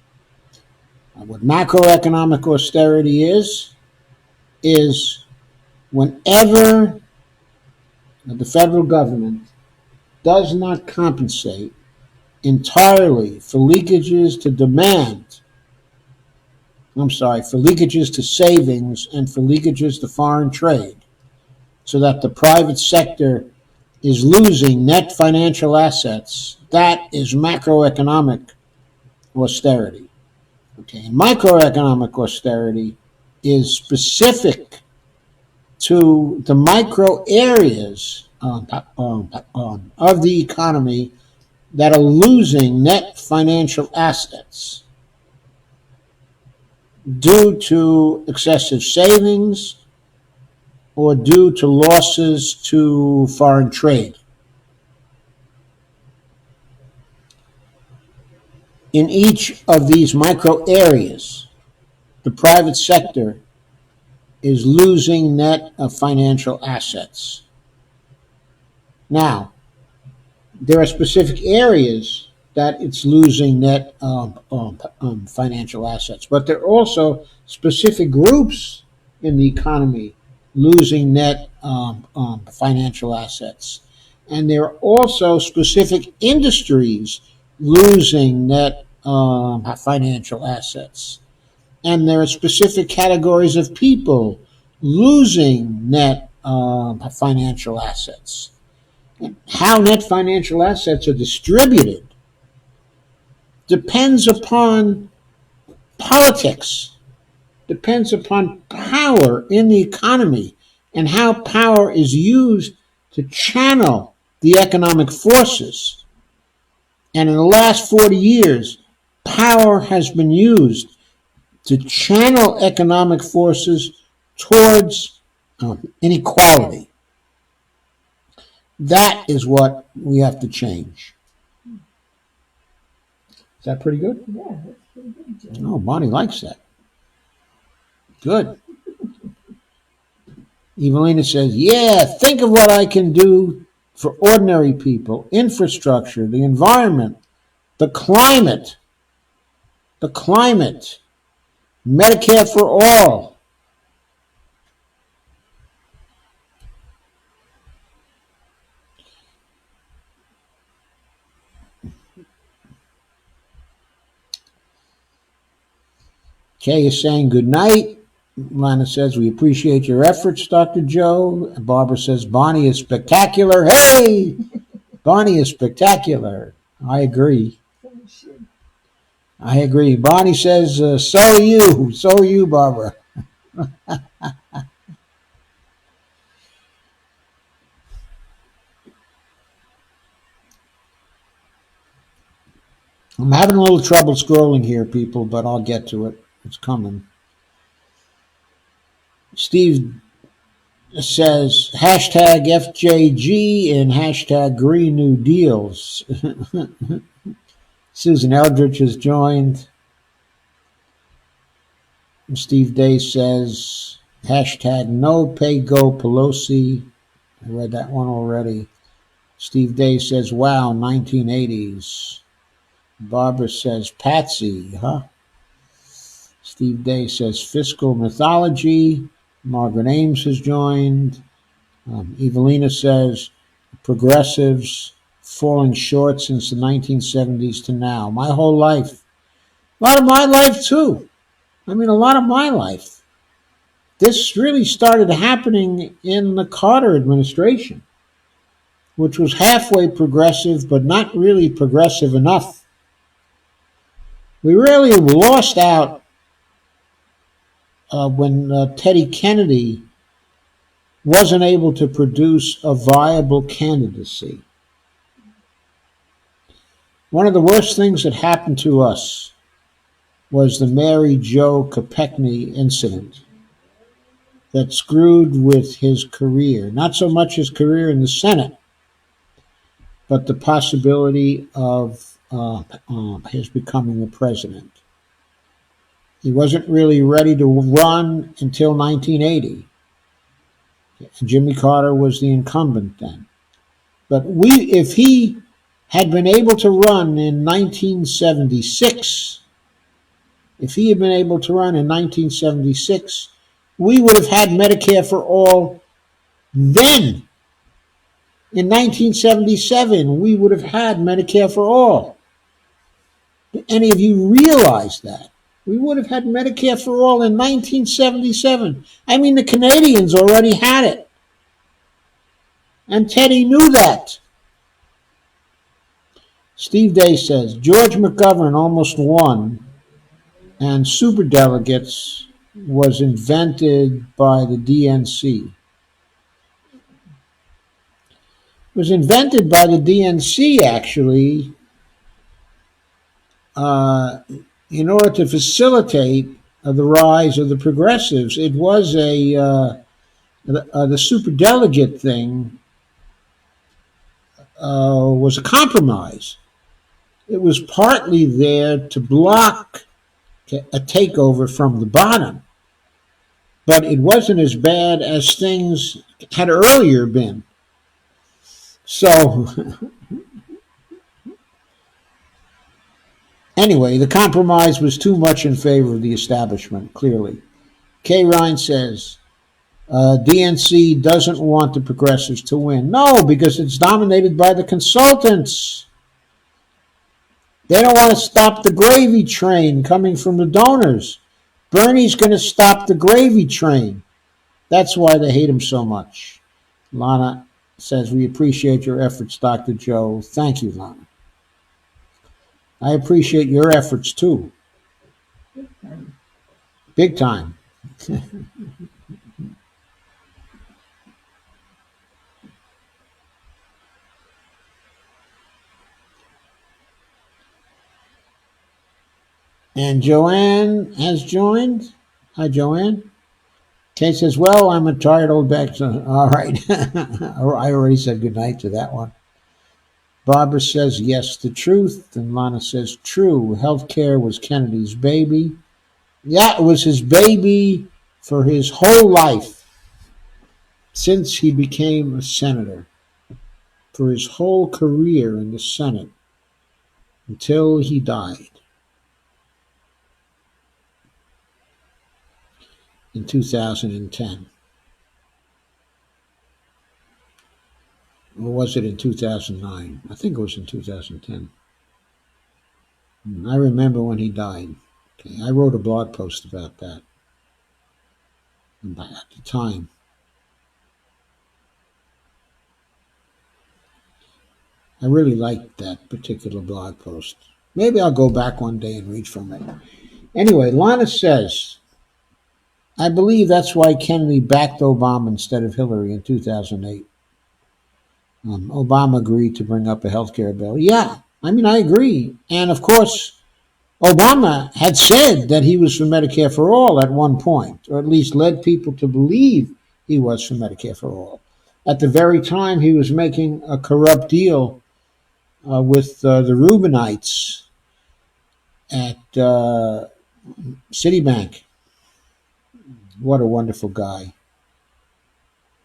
Speaker 1: What macroeconomic austerity is whenever the federal government does not compensate entirely for leakages to demand, for leakages to savings and for leakages to foreign trade, so that the private sector is losing net financial assets. That is macroeconomic austerity. Okay, and microeconomic austerity is specific to the micro areas of the economy that are losing net financial assets due to excessive savings or due to losses to foreign trade. In each of these micro areas, the private sector is losing net of financial assets. Now, there are specific areas that it's losing net financial assets, but there are also specific groups in the economy losing net financial assets. And there are also specific industries losing net financial assets. And there are specific categories of people losing net financial assets. How net financial assets are distributed depends upon politics, depends upon power in the economy, and how power is used to channel the economic forces. And in the last 40 years, power has been used to channel economic forces towards inequality. That is what we have to change. Is that pretty good?
Speaker 2: Yeah, that's pretty good, Joe.
Speaker 1: Oh, Bonnie likes that. Good. Evelina says, yeah, think of what I can do for ordinary people, infrastructure, the environment, the climate, Medicare for all. Kay is saying good night. Lana says, we appreciate your efforts, Dr. Joe. Barbara says, Bonnie is spectacular. Hey, Bonnie is spectacular. I agree. I agree. Bonnie says, so are you, Barbara. I'm having a little trouble scrolling here, people, but I'll get to it. It's coming. Steve says, hashtag FJG and hashtag Green New Deals. Susan Eldridge has joined. And Steve Day says, hashtag no pay go Pelosi. I read that one already. Steve Day says, wow, 1980s. Barbara says, Patsy, huh? Steve Day says, fiscal mythology. Margaret Ames has joined. Evelina says, progressives falling short since the 1970s to now. My whole life. A lot of my life, too. I mean, a lot of my life. This really started happening in the Carter administration, which was halfway progressive, but not really progressive enough. We really lost out when Teddy Kennedy wasn't able to produce a viable candidacy. One of the worst things that happened to us was the Mary Jo Kopechne incident that screwed with his career. Not so much his career in the Senate, but the possibility of his becoming the president. He wasn't really ready to run until 1980. Jimmy Carter was the incumbent then. But if he had been able to run in 1976, if he had been able to run in 1976, we would have had Medicare for all then. In 1977, we would have had Medicare for all. Do any of you realize that? We would have had Medicare for all in 1977. I mean, the Canadians already had it. And Teddy knew that. Steve Day says, George McGovern almost won, and superdelegates was invented by the DNC. It was invented by the DNC, actually, in order to facilitate the rise of the progressives. It was the superdelegate thing was a compromise. It was partly there to block a takeover from the bottom, but it wasn't as bad as things had earlier been. So, anyway, the compromise was too much in favor of the establishment, clearly. Kay Ryan says, DNC doesn't want the progressives to win. No, because it's dominated by the consultants. They don't want to stop the gravy train coming from the donors. Bernie's going to stop the gravy train. That's why they hate him so much. Lana says, we appreciate your efforts, Dr. Joe. Thank you, Lana. I appreciate your efforts, too. Big time. And Joanne has joined. Hi, Joanne. Kate says, well, I'm a tired old bag. All right. I already said goodnight to that one. Barbara says, yes, the truth. And Lana says, true. Healthcare was Kennedy's baby. Yeah, it was his baby for his whole life since he became a senator, for his whole career in the Senate until he died in 2010. Or was it in 2009? I think it was in 2010. I remember when he died. Okay, I wrote a blog post about that at the time. I really liked that particular blog post. Maybe I'll go back one day and read from it. Anyway, Lana says, I believe that's why Kennedy backed Obama instead of Hillary in 2008. Obama agreed to bring up a health care bill. Yeah, I mean, I agree. And of course, Obama had said that he was for Medicare for all at one point, or at least led people to believe he was for Medicare for all. At the very time he was making a corrupt deal with the Reubenites at Citibank. What a wonderful guy.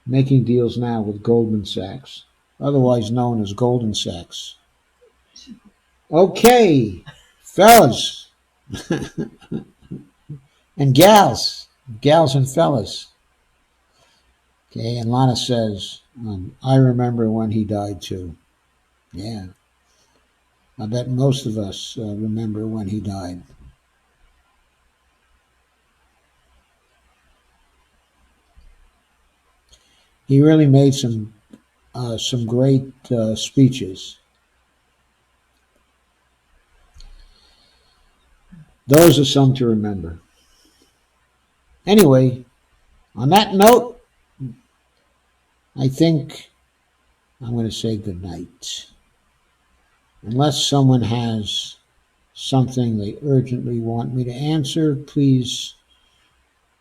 Speaker 1: Making deals now with Goldman Sachs, otherwise known as Golden Sachs. Okay, fellas and gals and fellas. Okay, and Lana says, I remember when he died too. Yeah, I bet most of us remember when he died. He really made some great speeches. Those are some to remember. Anyway, on that note, I think I'm going to say good night. Unless someone has something they urgently want me to answer, please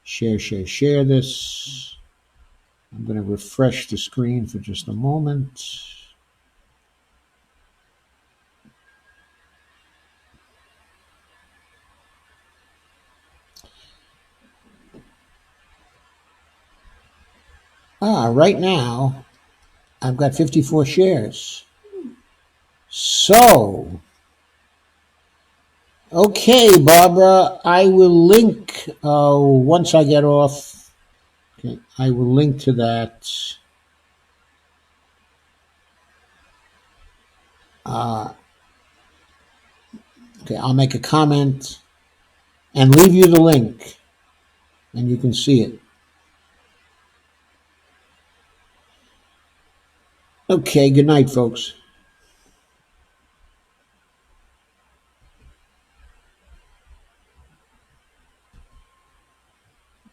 Speaker 1: share this. I'm going to refresh the screen for just a moment. Right now, I've got 54 shares. So, okay, Barbara, I will link once I get off. Okay, I will link to that. Uh, okay, I'll make a comment and leave you the link, and you can see it. Okay, good night, folks.